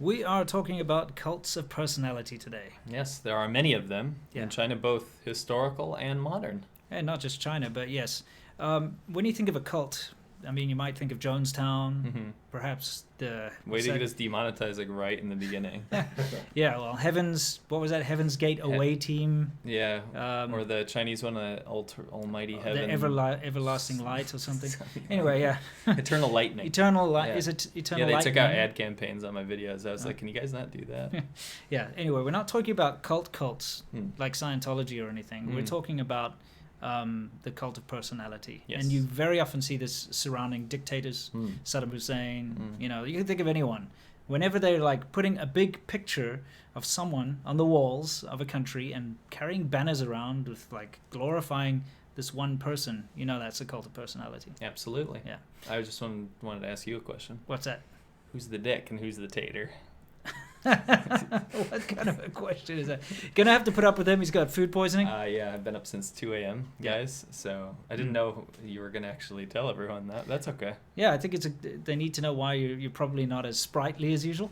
We are talking about cults of personality today. Yes, there are many of them Yeah. in China, both historical and modern. And not just China, but yes. When you think of a cult, I mean, you might think of Jonestown, perhaps the... Way to get us demonetized like right in the beginning. Yeah, well, what was that? Heaven's Gate Away Team? Yeah, or the Chinese one, Almighty Heaven. The Everlasting Light or something. Anyway, yeah. Eternal Lightning. Eternal Light. Yeah. Is it Eternal Lightning? Yeah, they took out ad campaigns on my videos. I was like, can you guys not do that? Yeah, anyway, we're not talking about cults like Scientology or anything. We're talking about the cult of personality. Yes. And you very often see this surrounding dictators, Saddam Hussein, you can think of anyone. Whenever they're like putting a big picture of someone on the walls of a country and carrying banners around with like glorifying this one person, that's a cult of personality. Absolutely. Yeah. I just wanted to ask you a question. What's that? Who's the dick and who's the tater? What kind of a question is that? Gonna have to put up with him. He's got food poisoning. Yeah, I've been up since 2 a.m., guys. So I didn't know you were gonna actually tell everyone that. That's okay. Yeah, I think they need to know why you're probably not as sprightly as usual.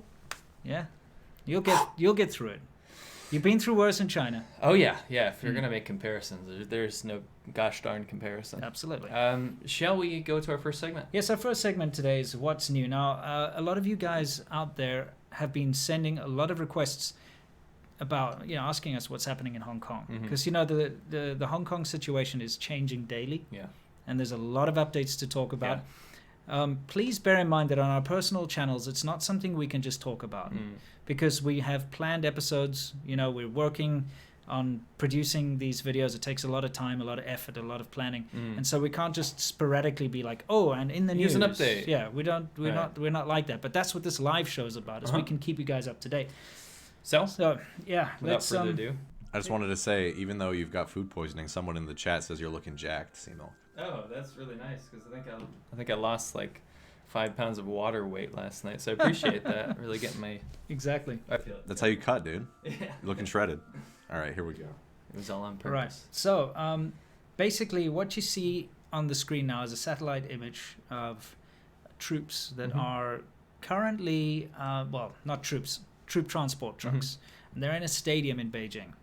Yeah, you'll get through it. You've been through worse in China. Oh yeah. If you're gonna make comparisons, there's no gosh darn comparison. Absolutely. Shall we go to our first segment? Yes, our first segment today is What's New. Now, a lot of you guys out there have been sending a lot of requests about, asking us what's happening in Hong Kong. Because, the Hong Kong situation is changing daily. Yeah. And there's a lot of updates to talk about. Yeah. Please bear in mind that on our personal channels, it's not something we can just talk about. Because we have planned episodes. We're working on producing these videos. It takes a lot of time, a lot of effort, a lot of planning. And so we can't just sporadically be like, and in the news. Here's an update. Yeah, we're not like that. But that's what this live show is about, is we can keep you guys up to date. So yeah, without further ado. I just wanted to say, even though you've got food poisoning, someone in the chat says you're looking jacked, Simo. Oh, that's really nice, because I think I lost like 5 pounds of water weight last night, so I appreciate that. Really getting my... Exactly. I feel it. That's how you cut, dude. Yeah. You're looking shredded. All right, here we go. It was all on purpose. Right. So, basically, what you see on the screen now is a satellite image of troops that are currently, not troops, troop transport trucks. And they're in a stadium in Beijing,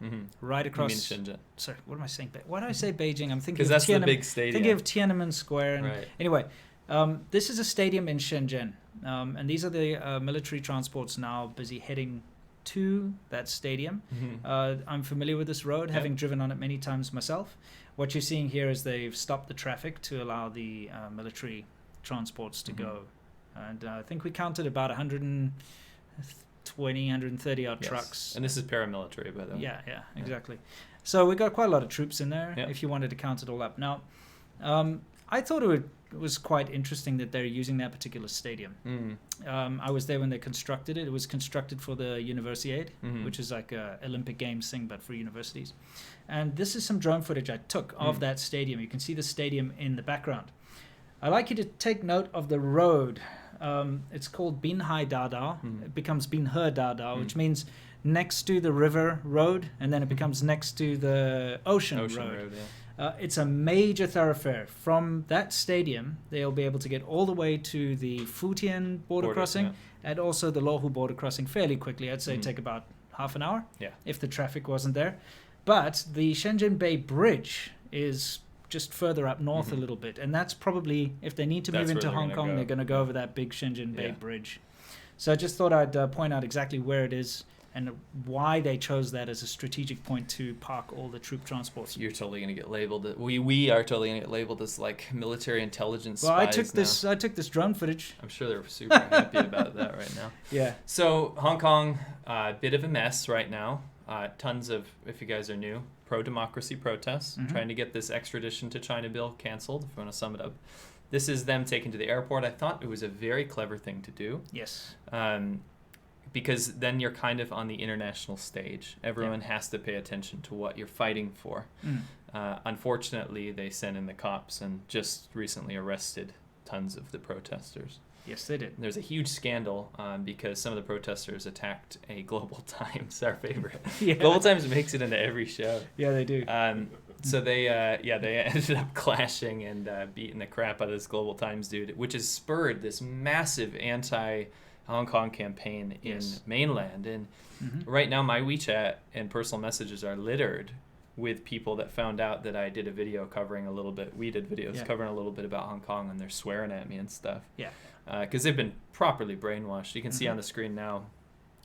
right across... You mean Shenzhen? Sorry, what am I saying? Why do I say Beijing? I'm thinking because of that's the big stadium. Thinking of Tiananmen Square. And right. Anyway, this is a stadium in Shenzhen. And these are the military transports now busy heading to that stadium. I'm familiar with this road, having driven on it many times myself. What you're seeing here is they've stopped the traffic to allow the military transports to go. And I think we counted about 130 odd trucks. And this is paramilitary, by the way. Yeah, exactly. So we got quite a lot of troops in there, if you wanted to count it all up. Now, I thought it was quite interesting that they're using that particular stadium. I was there when they constructed it. It was constructed for the Universiade, which is like a Olympic Games thing, but for universities. And this is some drone footage I took of that stadium. You can see the stadium in the background. I'd like you to take note of the road. It's called Binhai Dadao. It becomes Binhe Dadao, which means next to the river road, and then it becomes next to the ocean road. It's a major thoroughfare. From that stadium, they'll be able to get all the way to the Futian border crossing and also the Lohu border crossing fairly quickly. I'd say take about half an hour if the traffic wasn't there. But the Shenzhen Bay Bridge is just further up north a little bit, and that's probably, if they need to move into Hong Kong, they're going to go over that big Shenzhen Bay Bridge. So I just thought I'd point out exactly where it is and why they chose that as a strategic point to park all the troop transports. You're totally going to get labeled. We are totally going to get labeled as like military intelligence spies. Well, I took this drone footage. I'm sure they're super happy about that right now. Yeah. So Hong Kong, bit of a mess right now. Tons of, if you guys are new, pro-democracy protests, trying to get this extradition to China bill canceled, if you want to sum it up. This is them taken to the airport. I thought it was a very clever thing to do. Yes. Because then you're kind of on the international stage. Everyone has to pay attention to what you're fighting for. Unfortunately, they sent in the cops and just recently arrested tons of the protesters. Yes, they did. There's a huge scandal because some of the protesters attacked a Global Times, our favorite. Global Times makes it into every show. Yeah, they do. So they ended up clashing and beating the crap out of this Global Times dude, which has spurred this massive Hong Kong campaign in mainland. And right now my WeChat and personal messages are littered with people that found out that I did a video covering a little bit. We did videos covering a little bit about Hong Kong, and they're swearing at me and stuff. Yeah. Because they've been properly brainwashed. You can see on the screen now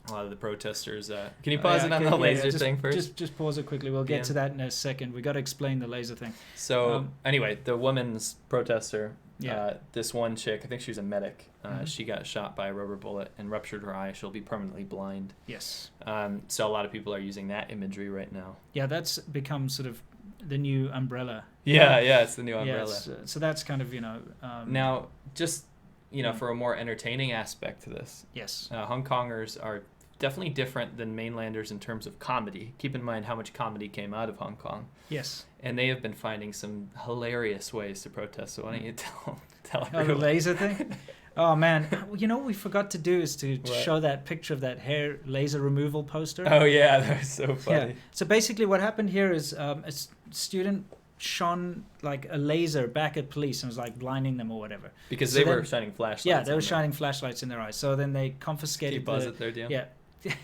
a lot of the protesters. Can you pause it on the laser thing first? Just pause it quickly. We'll get to that in a second. We got to explain the laser thing. So anyway, the woman's protester, this one chick, I think she was a medic. She got shot by a rubber bullet and ruptured her eye. She'll be permanently blind. Yes. So a lot of people are using that imagery right now. Yeah, that's become sort of the new umbrella. Yeah, it's the new umbrella. So that's kind of, now, just, for a more entertaining aspect to this. Yes. Hong Kongers are definitely different than mainlanders in terms of comedy. Keep in mind how much comedy came out of Hong Kong. Yes. And they have been finding some hilarious ways to protest. So why don't you tell everyone? The laser thing? Oh, man. What we forgot to do is to show that picture of that hair laser removal poster. Oh, yeah. That was so funny. Yeah. So basically what happened here is a student shone like a laser back at police and was like blinding them or whatever. Because they were shining flashlights. Yeah, they were shining flashlights in their eyes. So then they confiscated Can you pause it there, Dion? Yeah.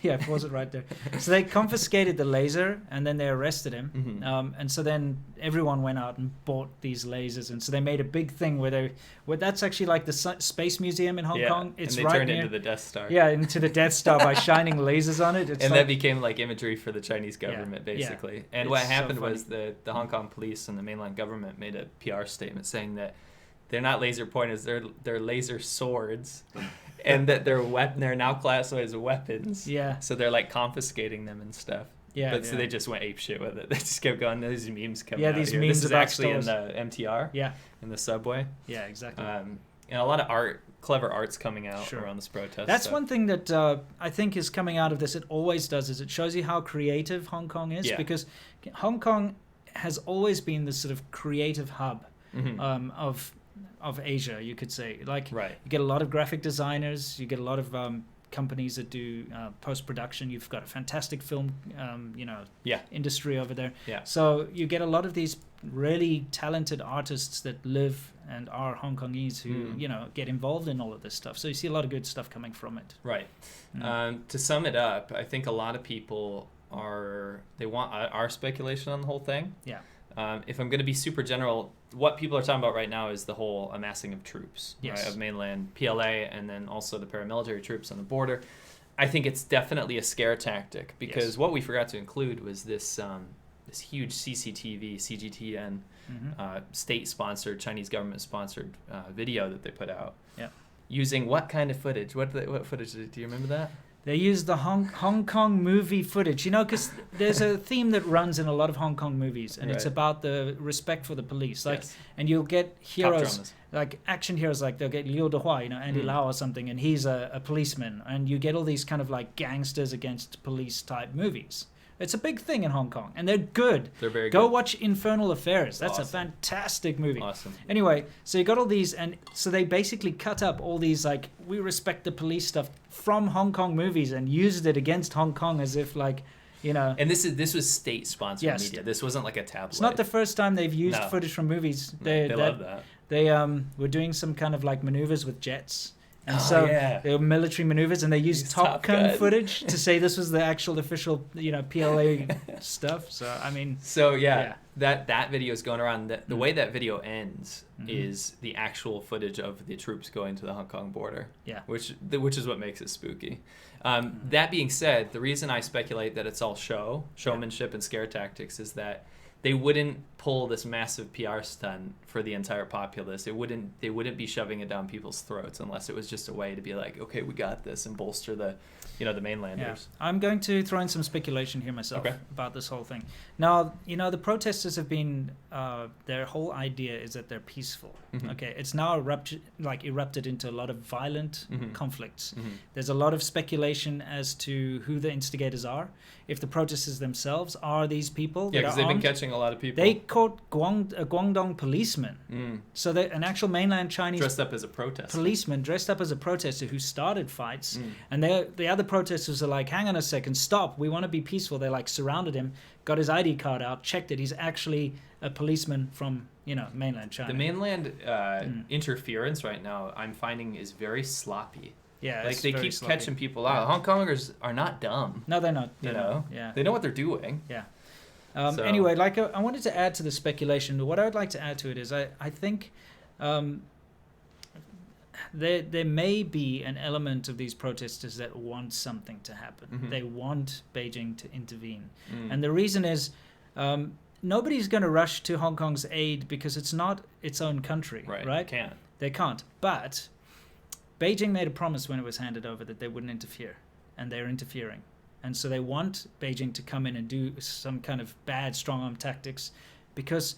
Yeah, pause it right there. So they confiscated the laser and then they arrested him. And so then everyone went out and bought these lasers. And so they made a big thing where that's actually like the Space Museum in Hong Kong. It's and they right turned near, into the Death Star. Yeah, into the Death Star by shining lasers on it. That became like imagery for the Chinese government, basically. And it's what happened was the Hong Kong police and the mainland government made a PR statement saying that they're not laser pointers, they're laser swords. And that they're now classified as weapons. Yeah. So they're like confiscating them and stuff. Yeah. But so they just went apeshit with it. They just kept going. These memes coming out. Yeah, these here. memes This is about actually stores. in the MTR. Yeah. In the subway. Yeah, exactly. And a lot of clever art's coming out around this protest. That's one thing that I think is coming out of this. It always does is it shows you how creative Hong Kong is because Hong Kong has always been this sort of creative hub of Asia, you could say. Like, you get a lot of graphic designers, you get a lot of companies that do post-production. You've got a fantastic film, industry over there. Yeah. So you get a lot of these really talented artists that live and are Hong Kongese who, get involved in all of this stuff. So you see a lot of good stuff coming from it. Right. To sum it up, I think a lot of people want our speculation on the whole thing. Yeah. If I'm going to be super general, what people are talking about right now is the whole amassing of troops, of mainland PLA and then also the paramilitary troops on the border. I think it's definitely a scare tactic because what we forgot to include was this huge CCTV, CGTN, state-sponsored, Chinese government-sponsored video that they put out. Yeah. Using what kind of footage? What footage? Do you remember that? They use the Hong Kong movie footage, because there's a theme that runs in a lot of Hong Kong movies, and it's about the respect for the police. And you'll get heroes, like action heroes, like they'll get Liu Dehua, Andy Lau or something, and he's a policeman, and you get all these kind of like gangsters against police type movies. It's a big thing in Hong Kong, and they're good. They're very good. Go watch Infernal Affairs. That's a fantastic movie. Awesome. Anyway, so you got all these, and so they basically cut up all these, like, we respect the police stuff from Hong Kong movies and used it against Hong Kong as if, like, And this was state-sponsored media. This wasn't like a tabloid. It's not the first time they've used footage from movies. They love that. They were doing some kind of, like, maneuvers with jets. And they were military maneuvers, and they used Top Gun footage to say this was the actual official, PLA stuff. So, I mean... So, that video is going around. The way that video ends is the actual footage of the troops going to the Hong Kong border. Yeah. Which is what makes it spooky. That being said, the reason I speculate that it's all showmanship and scare tactics is that they wouldn't pull this massive PR stunt for the entire populace. They wouldn't be shoving it down people's throats unless it was just a way to be like, okay, we got this, and bolster the mainlanders. Yeah. I'm going to throw in some speculation here myself about this whole thing. Now, the protesters have been, their whole idea is that they're peaceful. Okay, it's now erupted into a lot of violent conflicts. There's a lot of speculation as to who the instigators are. If the protesters themselves are these people that are because they've armed. been catching a lot of people. They caught a Guangdong policeman. So an actual mainland Chinese dressed up as a protester. Policeman dressed up as a protester who started fights. And the other protesters are like, hang on a second, stop, we want to be peaceful. They like surrounded him, got his ID card out, checked it. He's actually a policeman from, mainland China. The mainland interference right now, I'm finding, is very sloppy. Yeah, like it's they very keep sloppy. catching people out. Hong Kongers are not dumb. No, they're not. You They're know, not. Yeah. they know what they're doing. Yeah. So- Anyway, like I wanted to add to the speculation. What I would like to add to it is I think there may be an element of these protesters that want something to happen. Mhm. They want Beijing to intervene. Mm. And the reason is nobody's going to rush to Hong Kong's aid because it's not its own country, right? Can't. They can't. But Beijing made a promise when it was handed over that they wouldn't interfere, and they're interfering. And so they want Beijing to come in and do some kind of bad strong-arm tactics, because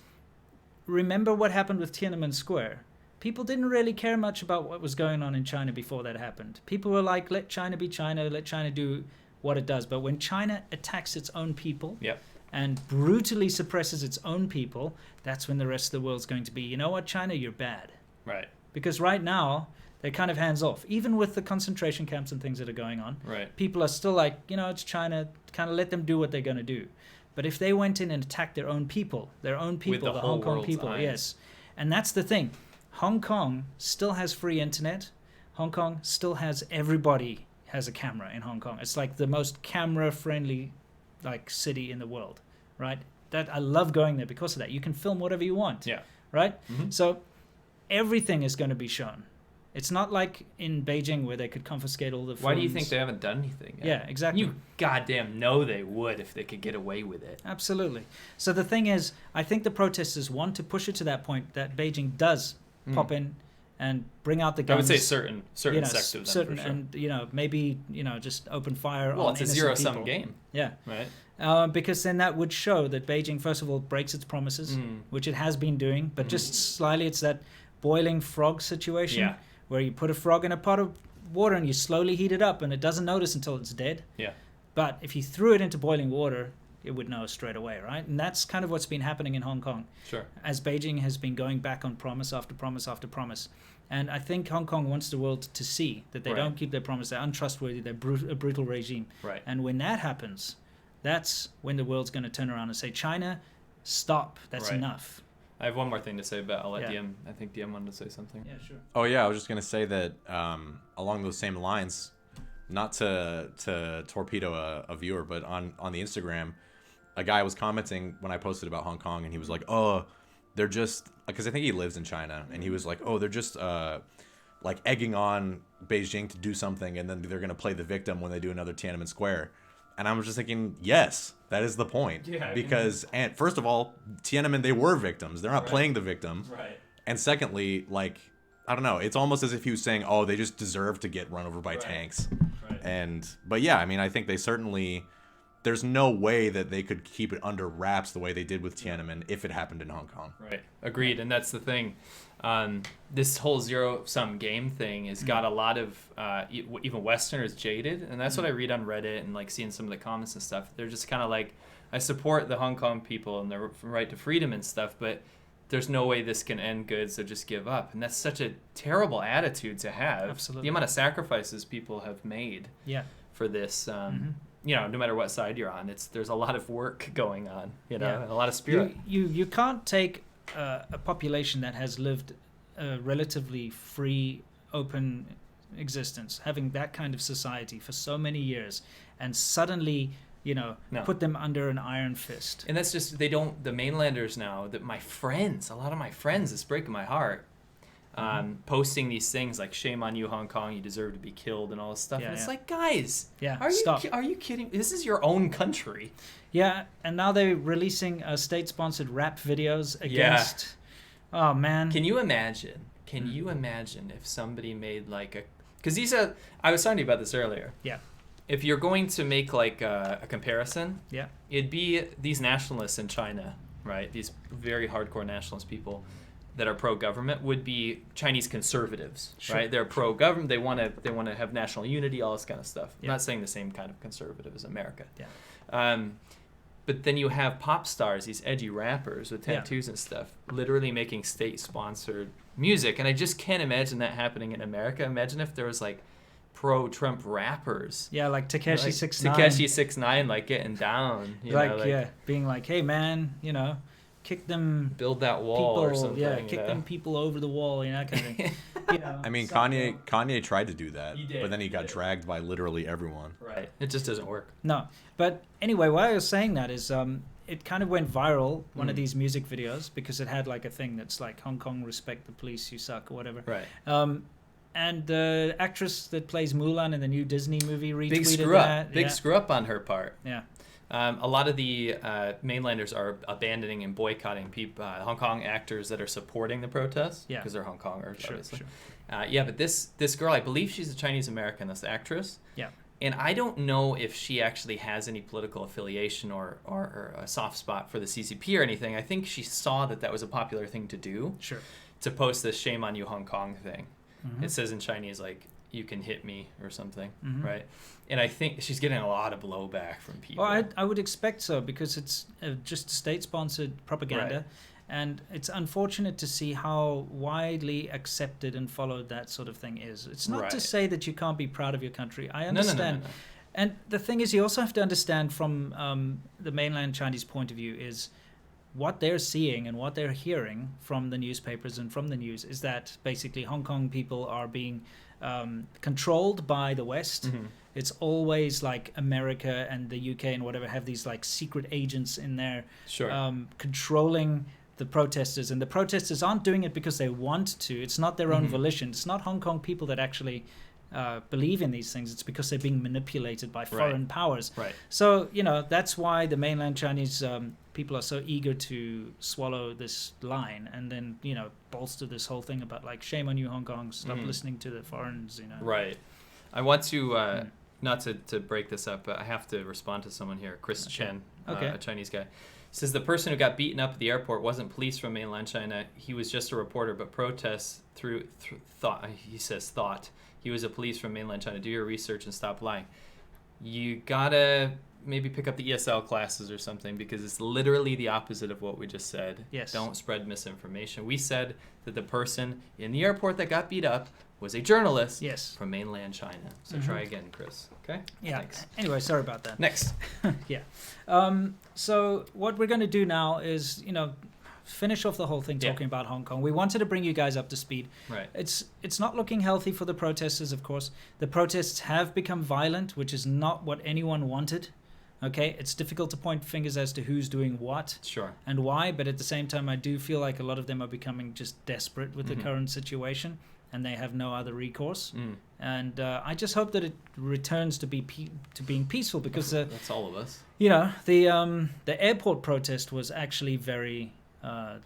remember what happened with Tiananmen Square? People didn't really care much about what was going on in China before that happened. People were like, let China be China, let China do what it does. But when China attacks its own people and brutally suppresses its own people, that's when the rest of the world's going to be, you know what, China, you're bad. Right. Because right now, they're kind of hands off. Even with the concentration camps and things that are going on, Right. people are still like, you know, it's China, kind of let them do what they're going to do. But if they went in and attacked their own people, With the the whole Hong Kong world's people, eyes. yes. And that's the thing. Hong Kong still has free internet. Hong Kong still has, everybody has a camera in Hong Kong. It's like the most camera-friendly like city in the world, right? That I love going there because of that. You can film whatever you want, Yeah. right? Mhm. So everything is going to be shown. It's not like in Beijing where they could confiscate all the films. Why do you think they haven't done anything yet? Yeah, exactly. You goddamn know they would if they could get away with it. Absolutely. So the thing is, I think the protesters want to push it to that point that Beijing does pop in and bring out the I guns. would say certain you know, sect of them certain, for sure. and you know, maybe just open fire Well, on it's a innocent zero-sum people. game, Yeah, right? because then that would show that Beijing, first of all, breaks its promises, which it has been doing, but just slightly. It's that boiling frog situation Yeah. where you put a frog in a pot of water and you slowly heat it up, and it doesn't notice until it's dead. Yeah. But if you threw it into boiling water, it would know straight away, right? And that's kind of what's been happening in Hong Kong, Sure. as Beijing has been going back on promise after promise after promise. And I think Hong Kong wants the world to see that they Right. don't keep their promise, they're untrustworthy, they're a brutal regime. Right. And when that happens, that's when the world's going to turn around and say, China, stop, that's Right. enough. I have one more thing to say, but I'll let Yeah. DM. I think DM wanted to say something. Yeah, sure. Oh yeah, I was just gonna say that along those same lines, not to torpedo a viewer, but on the Instagram, a guy was commenting when I posted about Hong Kong, and he was like, "Oh, they're just," because I think he lives in China, and he was like, "Oh, they're just like egging on Beijing to do something, and then they're gonna play the victim when they do another Tiananmen Square." And I was just thinking, yes, that is the point. Yeah, because and first of all, Tiananmen, they were victims. They're not Right. playing the victim. Right. And secondly, like, I don't know, it's almost as if he was saying, oh, they just deserve to get run over by Right. tanks. Right. But yeah, I mean, I think they certainly, there's no way that they could keep it under wraps the way they did with Tiananmen if it happened in Hong Kong. Right. Agreed. And that's the thing. This whole zero-sum game thing has got a lot of even Westerners jaded, and that's what I read on Reddit and like seeing some of the comments and stuff. They're just kind of like, I support the Hong Kong people and their right to freedom and stuff, but there's no way this can end good, so just give up. And that's such a terrible attitude to have. Absolutely. The amount of sacrifices people have made Yeah. for this. You know, no matter what side you're on, there's a lot of work going on. You know, Yeah. and a lot of spirit. You can't take a population that has lived a relatively free, open existence, having that kind of society for so many years, and suddenly, No. put them under an iron fist. And that's just, the mainlanders now, that my friends, a lot of my friends, it's breaking my heart, posting these things like, shame on you, Hong Kong, you deserve to be killed and all this stuff. Yeah, and it's yeah. like, guys, Yeah, are stop. you kidding? This is your own country. Yeah, and now they're releasing state-sponsored rap videos against. Oh man. Can you imagine? If somebody made like a, because I was talking to you about this earlier. Yeah. If you're going to make like a comparison, Yeah. it'd be these nationalists in China, right? These very hardcore nationalist people that are pro-government would be Chinese conservatives, Sure. right? They're pro-government. They want to have national unity, all this kind of stuff. I'm Yeah. not saying the same kind of conservative as America. Yeah. But then you have pop stars, these edgy rappers with tattoos and stuff, literally making state-sponsored music, and I just can't imagine that happening in America. Imagine if there was like pro-Trump rappers. Yeah, like Takeshi Like 6ix9ine. Takeshi 6ix9ine, like getting down. You know, Being like, hey man, kick them. Build that wall people, or something. Yeah, kick them people over the wall, that kind of thing. I mean, Kanye tried to do that, but then he got dragged by literally everyone. Right. It just doesn't work. No, but anyway, why I was saying that is it kind of went viral, one of these music videos, because it had like a thing that's like Hong Kong, respect the police, you suck, or whatever. Right. And the actress that plays Mulan in the new Disney movie retweeted Big screw up. that. Big screw up on her part. Yeah. A lot of the mainlanders are abandoning and boycotting Hong Kong actors that are supporting the protests because they're Hong Kongers, obviously. Sure. But this girl, I believe she's a Chinese American, this actress. Yeah. And I don't know if she actually has any political affiliation or a soft spot for the CCP or anything. I think she saw that was a popular thing to do. Sure. To post this "Shame on You, Hong Kong" thing. Mm-hmm. It says in Chinese like, "You can hit me" or something, right? And I think she's getting a lot of blowback from people. Well, I would expect so, because it's just state-sponsored propaganda. Right. And it's unfortunate to see how widely accepted and followed that sort of thing is. It's not to say that you can't be proud of your country. I understand. No. And the thing is, you also have to understand from the mainland Chinese point of view is what they're seeing and what they're hearing from the newspapers and from the news is that basically Hong Kong people are being controlled by the West. Mm-hmm. It's always like America and the UK and whatever have these like secret agents in there controlling the protesters, and the protesters aren't doing it because they want to. It's not their own volition. It's not Hong Kong people that actually believe in these things. It's because they're being manipulated by foreign powers. Right. So, that's why the mainland Chinese people are so eager to swallow this line and then, bolster this whole thing about like, shame on you, Hong Kong, stop listening to the foreigners, Right. I want to, not to break this up, but I have to respond to someone here, Chris Chen, a Chinese guy. Says the person who got beaten up at the airport wasn't police from mainland China. He was just a reporter, but protests through thought. He says thought he was a police from mainland China. Do your research and stop lying. You gotta maybe pick up the ESL classes or something, because it's literally the opposite of what we just said. Yes. Don't spread misinformation. We said that the person in the airport that got beat up was a journalist from mainland China. So try again, Chris. Okay? Yeah. Thanks. Anyway, sorry about that. Next. Yeah. So what we're going to do now is, finish off the whole thing talking about Hong Kong. We wanted to bring you guys up to speed. Right. It's not looking healthy for the protesters, of course. The protests have become violent, which is not what anyone wanted. Okay, it's difficult to point fingers as to who's doing what and why, but at the same time, I do feel like a lot of them are becoming just desperate with the current situation, and they have no other recourse. And I just hope that it returns to being peaceful, because that's all of us. The airport protest was actually very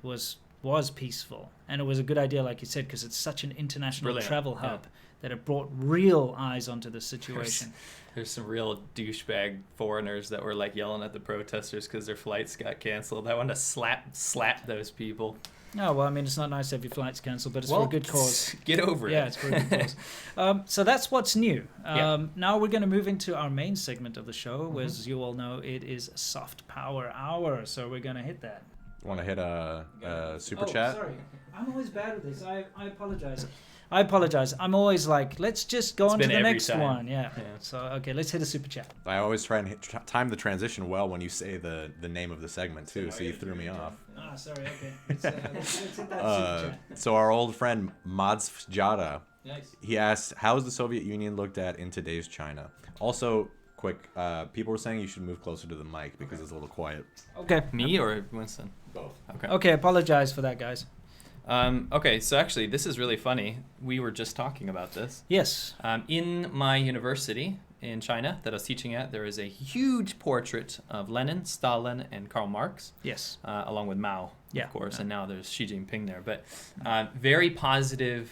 was peaceful, and it was a good idea, like you said, because it's such an international travel hub that it brought real eyes onto the situation. There's some real douchebag foreigners that were like yelling at the protesters because their flights got canceled. I want to slap those people. Oh, well, I mean, it's not nice to have your flights cancelled, but it's for a good cause. Get over it. Yeah, it's for a good cause. So that's what's new. Now we're going to move into our main segment of the show, as you all know, it is Soft Power Hour. So we're going to hit that. Want to hit a super chat? Sorry. I'm always bad with this. I apologize. I'm always like, let's just go on to the next one. Yeah. So, okay, let's hit a super chat. I always try and time the transition well when you say the name of the segment, too, so you threw me off. Sorry, okay. Let's hit that super chat. So our old friend SerpentZA, he asked, how is the Soviet Union looked at in today's China? Also, quick, people were saying you should move closer to the mic because it's a little quiet. Okay. Me or Winston? Both. Okay, apologize for that, guys. Okay, so actually, this is really funny. We were just talking about this. Yes. In my university in China that I was teaching at, there is a huge portrait of Lenin, Stalin, and Karl Marx. Yes. Along with Mao, of course, and now there's Xi Jinping there. But very positive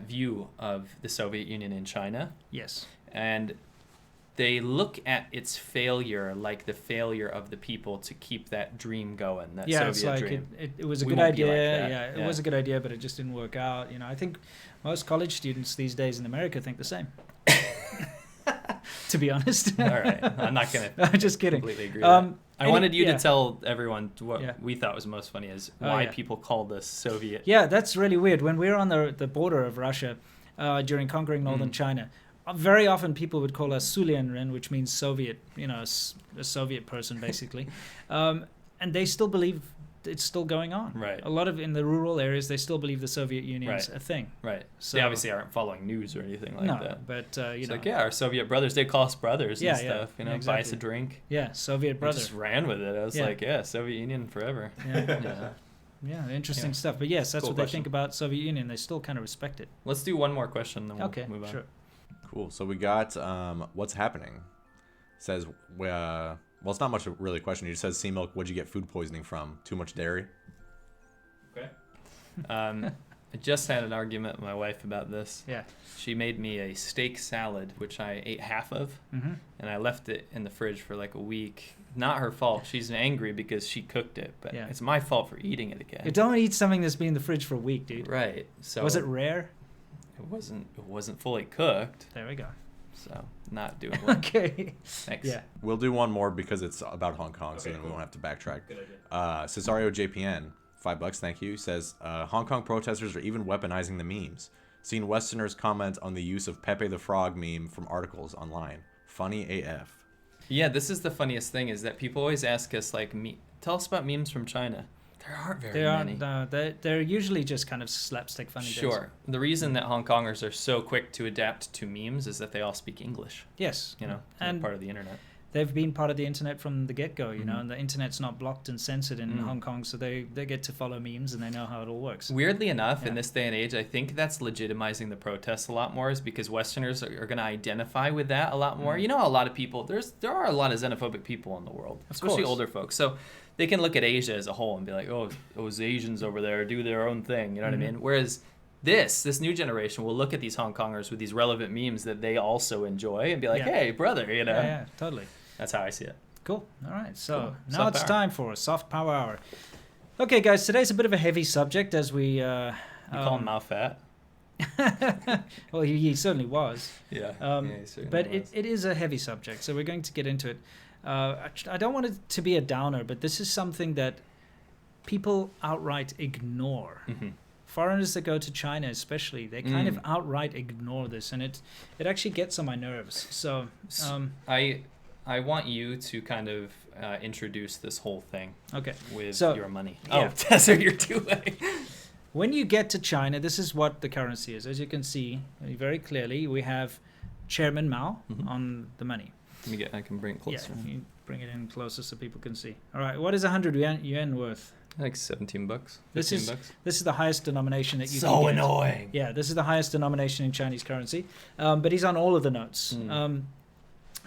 view of the Soviet Union in China. Yes. And they look at its failure like the failure of the people to keep that dream going, that Soviet dream. It was a good idea. It was a good idea, but it just didn't work out. I think most college students these days in America think the same. To be honest. All right. I'm not going to I'm just kidding. Completely agree with that. I wanted you to tell everyone what we thought was most funny is why people call this Soviet. Yeah, that's really weird. When we were on the border of Russia during conquering northern China, very often people would call us Sulianren, which means Soviet, a Soviet person, basically. And they still believe it's still going on. Right. A lot of in the rural areas, they still believe the Soviet Union's Right. a thing. Right. So They obviously aren't following news or anything like no, that. but It's you know, like, yeah, our Soviet brothers, they call us brothers Yeah, and yeah, stuff. You know, buy us exactly. a drink. yeah, Soviet I brother. just ran with it. I was Yeah. like, yeah, Soviet Union forever. Yeah. Yeah. Yeah, interesting Yeah. stuff. But yes, that's Cool what they question. think about Soviet Union. They still kind of respect it. Let's do one more question, then we'll Okay, move on. sure. Cool. So we got what's happening. Says well, it's not much really a question. He just says, "Sea milk. What'd you get food poisoning from? Too much dairy." Okay. I just had an argument with my wife about this. Yeah. She made me a steak salad, which I ate half of, and I left it in the fridge for like a week. Not her fault. She's angry because she cooked it, but Yeah. it's my fault for eating it again. You don't eat something that's been in the fridge for a week, dude. Right. So Was it rare? It wasn't fully cooked, There we go. so not doing well. Okay. Thanks. Yeah. We'll do one more because it's about Hong Kong, so Okay, then we cool. won't have to backtrack. Good idea. Cesario JPN, $5, thank you, says Hong Kong protesters are even weaponizing the memes. Seen Westerners comment on the use of Pepe the Frog meme from articles online. Funny AF. Yeah, this is the funniest thing is that people always ask us like, tell us about memes from China. There aren't very many. They're usually just kind of slapstick funny. Sure. The reason that Hong Kongers are so quick to adapt to memes is that they all speak English. Yes. You know, And part of the internet. they've been part of the internet from the get-go, you know, and the internet's not blocked and censored in Hong Kong, so they get to follow memes and they know how it all works. Weirdly enough, Yeah. in this day and age, I think that's legitimizing the protests a lot more, is because Westerners are going to identify with that a lot more. You know, a lot of people, there are a lot of xenophobic people in the world, especially course. older folks. So they can look at Asia as a whole and be like, oh, those Asians over there do their own thing. You know what I mean? Whereas this new generation will look at these Hong Kongers with these relevant memes that they also enjoy and be like, Yeah. hey, brother, you know? Yeah, totally. That's how I see it. Cool. All right. So Cool. now Soft it's power. time for a soft power hour. Okay, guys. Today's a bit of a heavy subject as we. You call him Mao fat? Well, he certainly was. Yeah. But he certainly was. it is a heavy subject, so we're going to get into it. I don't want it to be a downer, but this is something that people outright ignore. Foreigners that go to China, especially, they kind of outright ignore this, and it actually gets on my nerves. So, I want you to kind of introduce this whole thing okay. with So, your money. yeah. Oh, that's what you're doing. When you get to China, this is what the currency is. As you can see very clearly, we have Chairman Mao on the money. I can bring it closer. Yeah, you bring it in closer so people can see. All right, what is 100 yuan worth? Like $17. This 15 is bucks. this is the highest denomination that you So can get. annoying. Yeah, this is the highest denomination in Chinese currency, but he's on all of the notes.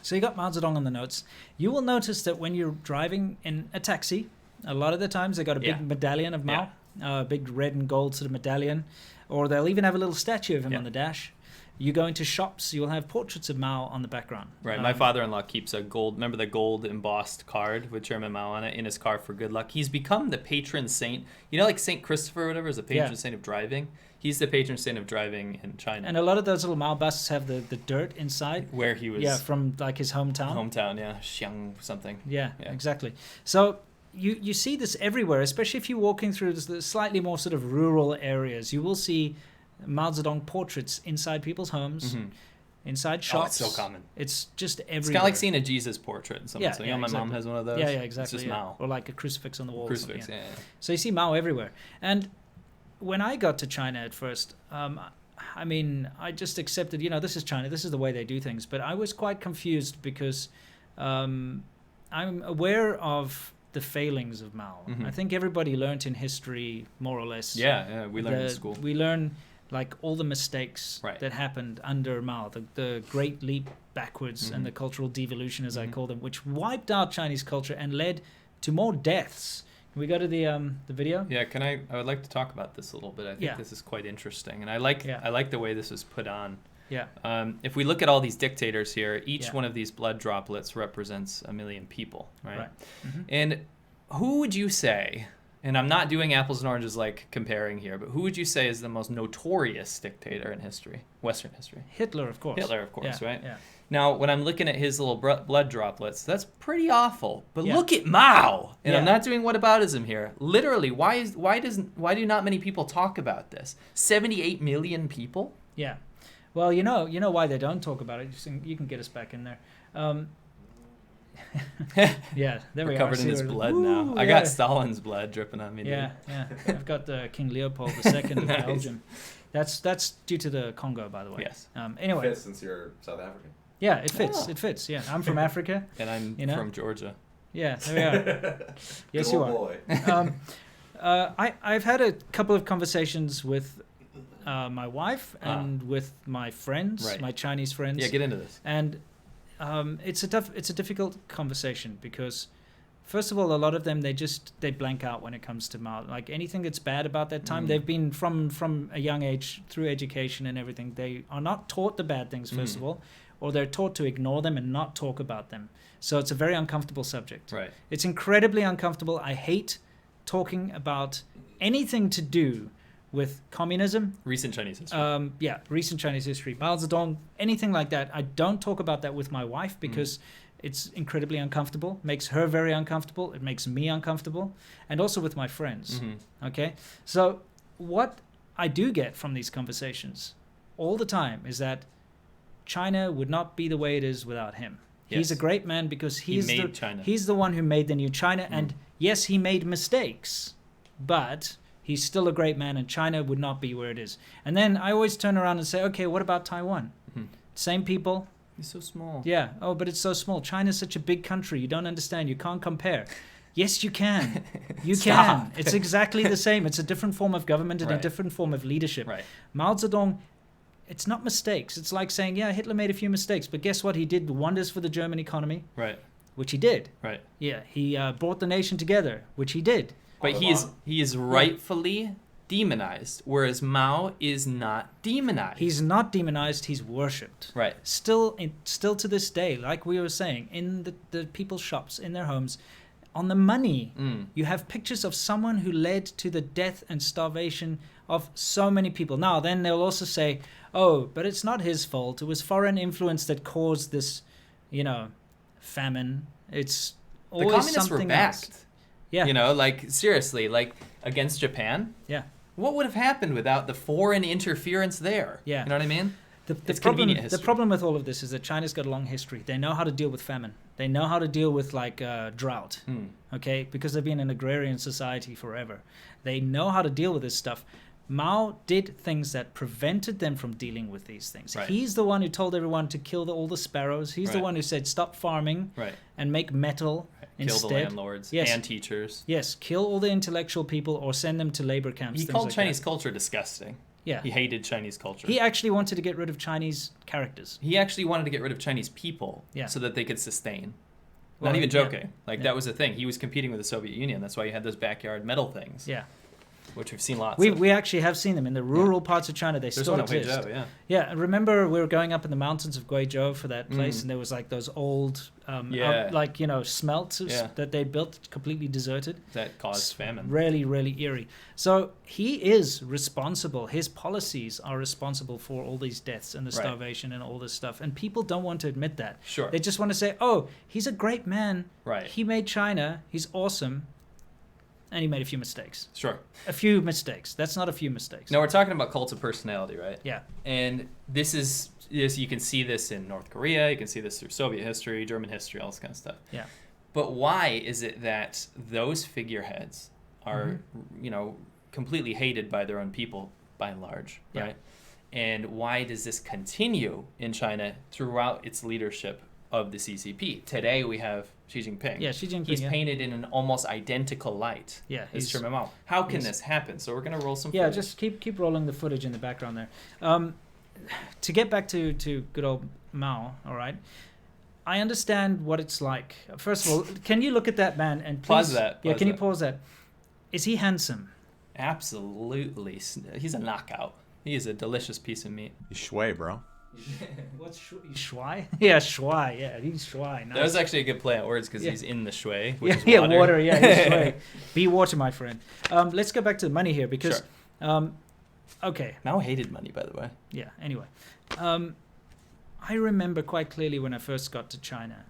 So you got Mao Zedong on the notes. You will notice that when you're driving in a taxi, a lot of the times they got a big Yeah. medallion of Mao, a big red and gold sort of medallion, or they'll even have a little statue of him Yeah. on the dash. You go into shops, you'll have portraits of Mao on the background. Right. My father-in-law keeps a gold, remember the gold embossed card with Chairman Mao on it in his car for good luck. He's become the patron saint. You know, like Saint Christopher or whatever is the patron saint of driving. He's the patron saint of driving in China. And a lot of those little Mao busts have the dirt inside. Where he was. Yeah, from like his hometown. Yeah. Xiang something. Yeah, Yeah. exactly. So you see this everywhere, especially if you're walking through the slightly more sort of rural areas. You will see Mao Zedong portraits inside people's homes, inside shops. Oh, it's so common. It's just everywhere. It's kind of like seeing a Jesus portrait in something. Yeah, so, yeah, my exactly. mom has one of those. Yeah, exactly. It's just yeah. Mao. Or like a crucifix on the wall. or something, Crucifix, yeah. So you see Mao everywhere. And when I got to China at first, I mean, I just accepted, this is China, this is the way they do things. But I was quite confused because I'm aware of the failings of Mao. I think everybody learnt in history, more or less. Yeah, we learned in school. We learn like all the mistakes Right. that happened under Mao, the great leap backwards and the cultural devolution, as I call them, which wiped out Chinese culture and led to more deaths. Can we go to the video? Yeah, I would like to talk about this a little bit. I think Yeah. this is quite interesting, and I like the way this was put on. Yeah. If we look at all these dictators here, each Yeah. one of these blood droplets represents 1 million people, right? Right. And who would you say, and I'm not doing apples and oranges like comparing here, but who would you say is the most notorious dictator in history, Western history? Hitler, of course. Hitler, of course, Yeah, right? yeah. Now, when I'm looking at his little blood droplets, that's pretty awful. But Yeah. look at Mao, and I'm Yeah. not doing whataboutism here. Literally, why do not many people talk about this? 78 million people. Yeah. Well, you know why they don't talk about it. You can get us back in there. Yeah, there we are. Covered in his blood now. I got Stalin's blood dripping on me. Yeah, yeah. I've got the King Leopold II of Nice. Belgium. That's due to the Congo, by the way. Yes. Anyway. It fits since you're South African. Yeah, it fits. Oh. It fits. Yeah, I'm from Africa. And I'm from Georgia. Yeah, there we are. Yes, Good you old are. boy. I've had a couple of conversations with my wife and with my friends, Right. my Chinese friends. Yeah, get into this. And it's a difficult conversation because, first of all, a lot of them they blank out when it comes to Mao. Like anything that's bad about that time, they've been from a young age through education and everything. They are not taught the bad things first of all, or they're taught to ignore them and not talk about them. So it's a very uncomfortable subject. Right. It's incredibly uncomfortable. I hate talking about anything to do with communism. Recent Chinese history. Recent Chinese history. Mao Zedong, anything like that. I don't talk about that with my wife because it's incredibly uncomfortable. Makes her very uncomfortable. It makes me uncomfortable. And also with my friends. Okay? So what I do get from these conversations all the time is that China would not be the way it is without him. Yes. He's a great man because He made China. he's the one who made the new China. And yes, he made mistakes, but he's still a great man and China would not be where it is. And then I always turn around and say, okay, what about Taiwan? Same people. He's so small. Yeah. Oh, but it's so small. China's such a big country. You don't understand. You can't compare. Yes, you can. You can. It's exactly the same. It's a different form of government and a different form of leadership. Right. Mao Zedong, it's not mistakes. It's like saying, yeah, Hitler made a few mistakes, but guess what? He did wonders for the German economy, Right. which he did. Right. Yeah, he brought the nation together, which he did. But he is rightfully demonized, whereas Mao is not demonized. He's not demonized. He's worshipped. Right. Still to this day, like we were saying, in the people's shops, in their homes, on the money, you have pictures of someone who led to the death and starvation of so many people. Now, then they'll also say, oh, but it's not his fault. It was foreign influence that caused this, famine. It's always the communists something were backed. else. Yeah. Like seriously, like against Japan. Yeah. What would have happened without the foreign interference there? Yeah. You know what I mean? The convenient history. The problem with all of this is that China's got a long history. They know how to deal with famine. They know how to deal with drought. Okay, because they've been an agrarian society forever. They know how to deal with this stuff. Mao did things that prevented them from dealing with these things. Right. He's the one who told everyone to kill all the sparrows. He's the one who said stop farming and make metal instead. Kill the landlords and teachers. Yes, kill all the intellectual people or send them to labor camps. He called Chinese culture disgusting. Yeah. He hated Chinese culture. He actually wanted to get rid of Chinese characters. He actually wanted to get rid of Chinese people so that they could sustain. Well, Not even joking. That was the thing. He was competing with the Soviet Union. That's why you had those backyard metal things. Yeah. Which we've seen lots of. We actually have seen them in the rural parts of China. They still exist. Guizhou, yeah, remember we were going up in the mountains of Guizhou for that place, and there was like those old, smelts that they built completely deserted. That caused famine. Really, really eerie. So he is responsible. His policies are responsible for all these deaths and the starvation and all this stuff. And people don't want to admit that. Sure. They just want to say, oh, he's a great man. Right. He made China. He's awesome. And he made a few mistakes. Sure. A few mistakes. That's not a few mistakes. No, we're talking about cults of personality, right? Yeah. And you can see this in North Korea, you can see this through Soviet history, German history, all this kind of stuff. Yeah. But why is it that those figureheads are, completely hated by their own people by and large, right? And why does this continue in China throughout its leadership of the CCP? Today we have Xi Jinping. Yeah, Xi Jinping. He's painted in an almost identical light. Yeah, as Chairman Mao. How can this happen? So we're going to roll some footage. Yeah, just keep rolling the footage in the background there. To get back to good old Mao, all right? I understand what it's like. First of all, can you look at that man and please... Pause that. Yeah, can you pause that? Is he handsome? Absolutely. He's a knockout. He is a delicious piece of meat. He's shui, bro. What's shui? Yeah, shui. Yeah, he's shui. Nice. That was actually a good play on words because he's in the shui, which is water. water. Water. Yeah, he's shui. Be water, my friend. Let's go back to the money here because, okay. Mao hated money, by the way. Yeah. Anyway, I remember quite clearly when I first got to China,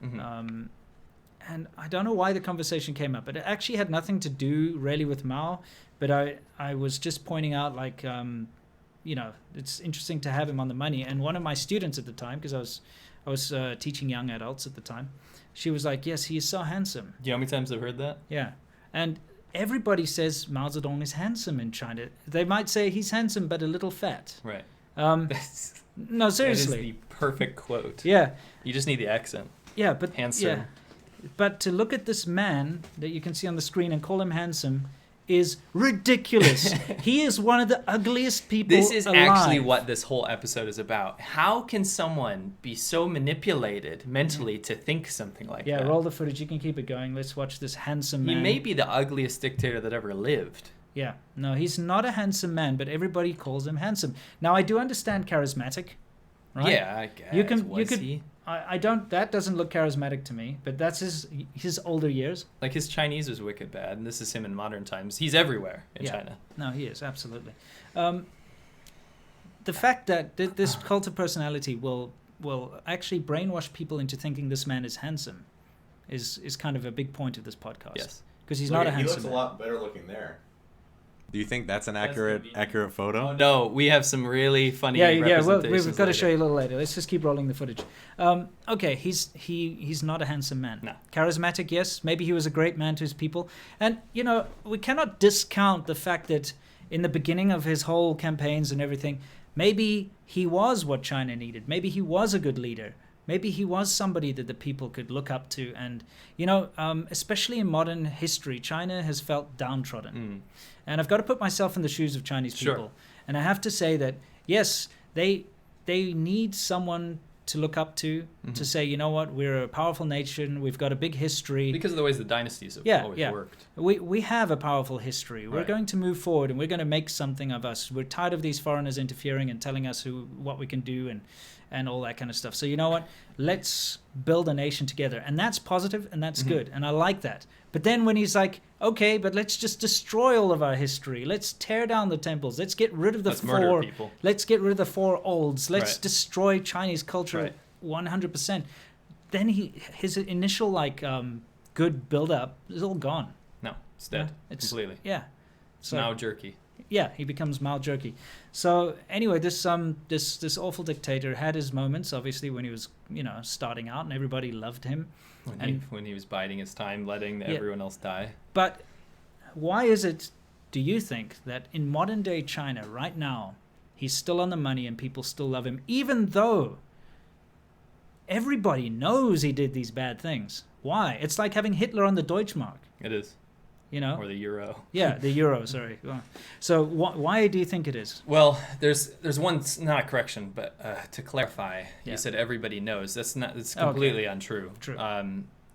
and I don't know why the conversation came up, but it actually had nothing to do really with Mao. But I was just pointing out it's interesting to have him on the money. And one of my students at the time, because I I was teaching young adults at the time. She was like, yes, he is so handsome. Do you know how many times I've heard that? Yeah. And everybody says Mao Zedong is handsome in China. They might say he's handsome but a little fat. Right. No, seriously. That is the perfect quote. Yeah. You just need the accent. Yeah, but Handsome. Yeah. But to look at this man that you can see on the screen and call him handsome is ridiculous. He is one of the ugliest people alive. This is actually what this whole episode is about. How can someone be so manipulated mentally to think something like that? Yeah, roll the footage. You can keep it going. Let's watch this handsome man. He may be the ugliest dictator that ever lived. Yeah. No, he's not a handsome man, but everybody calls him handsome. Now, I do understand charismatic, right? Yeah, I guess. He? I don't. That doesn't look charismatic to me. But that's his older years. Like his Chinese was wicked bad, and this is him in modern times. He's everywhere in China. No, he is absolutely. The fact that this cult of personality will actually brainwash people into thinking this man is handsome, is kind of a big point of this podcast. Yes, because he's not a handsome. He looks a lot better looking there. Do you think that's an accurate photo? Oh, no, we have some really funny representations. We've got to show you a little later. Let's just keep rolling the footage. Okay, he's not a handsome man. No. Charismatic, yes. Maybe he was a great man to his people. And, we cannot discount the fact that in the beginning of his whole campaigns and everything, maybe he was what China needed. Maybe he was a good leader. Maybe he was somebody that the people could look up to. And, especially in modern history, China has felt downtrodden. And I've got to put myself in the shoes of Chinese people. Sure. And I have to say that, yes, they need someone to look up to say, you know what, we're a powerful nation, we've got a big history. Because of the ways the dynasties have always worked. We have a powerful history. We're Right. going to move forward and we're going to make something of us. We're tired of these foreigners interfering and telling us what we can do and all that kind of stuff. So you know what? Let's build a nation together. And that's positive and that's good. And I like that. But then when he's like, okay, but let's just destroy all of our history. Let's tear down the temples. Let's get rid of the murder people. Let's get rid of the four olds. Let's Right. destroy Chinese culture 100%. Then his initial good build up is all gone. No, it's dead completely. Yeah. So Mao jerky. yeah, he becomes Mao jerky. So anyway, this awful dictator had his moments, obviously, when he was starting out and everybody loved him. When he was biding his time, letting everyone else die. But why is it, do you think, that in modern day China right now, he's still on the money and people still love him, even though everybody knows he did these bad things? Why? It's like having Hitler on the Deutschmark. It is. Or the euro. Yeah, the euro, sorry. So why do you think it is? Well, there's one, not a correction, but to clarify, you said everybody knows. That's completely untrue. True.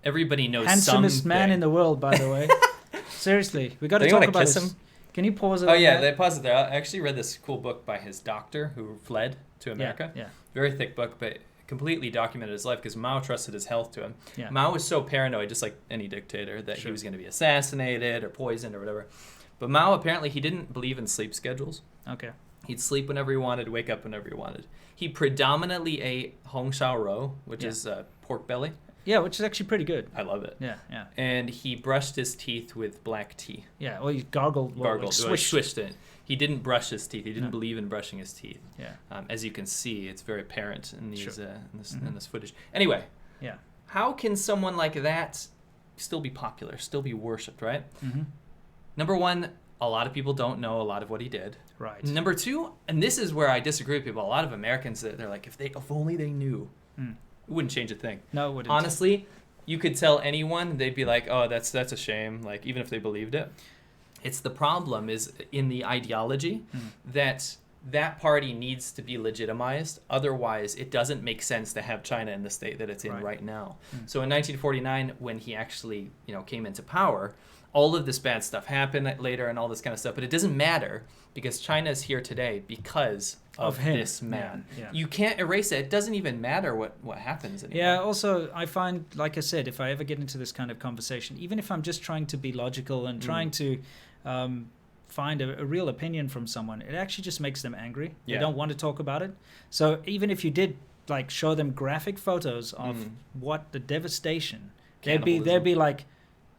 Everybody knows handsomest something. man in the world, by the way. Seriously, we got to talk about kiss this. him? Can you pause it? Oh yeah, they pause it there. I actually read this cool book by his doctor who fled to America. Yeah. Very thick book, but completely documented his life because Mao trusted his health to him. Yeah. Mao was so paranoid, just like any dictator, that he was going to be assassinated or poisoned or whatever. But Mao, apparently, he didn't believe in sleep schedules. Okay. He'd sleep whenever he wanted, wake up whenever he wanted. He predominantly ate hong shao rou, which is pork belly. Yeah, which is actually pretty good. I love it. Yeah. And he brushed his teeth with black tea. Yeah, well, he gargled. Swished it. He didn't brush his teeth. He didn't believe in brushing his teeth. Yeah. As you can see, it's very apparent in these in this footage. Anyway. Yeah. How can someone like that still be popular, still be worshipped, right? Number one, a lot of people don't know a lot of what he did. Right. Number two, and this is where I disagree with people. A lot of Americans, they're like, if only they knew, it wouldn't change a thing. No, it wouldn't. Honestly, you could tell anyone, they'd be like, oh, that's a shame. Like, even if they believed it. It's the problem is in the ideology that party needs to be legitimized. Otherwise, it doesn't make sense to have China in the state that it's in right now. So in 1949, when he actually came into power, all of this bad stuff happened later and all this kind of stuff. But it doesn't matter because China is here today because of this man. Yeah. You can't erase it. It doesn't even matter what happens anymore. Yeah, also, I find, like I said, if I ever get into this kind of conversation, even if I'm just trying to be logical and trying to find a real opinion from someone, it actually just makes them angry. They don't want to talk about it. So even if you did show them graphic photos of what the devastation, they'd be like,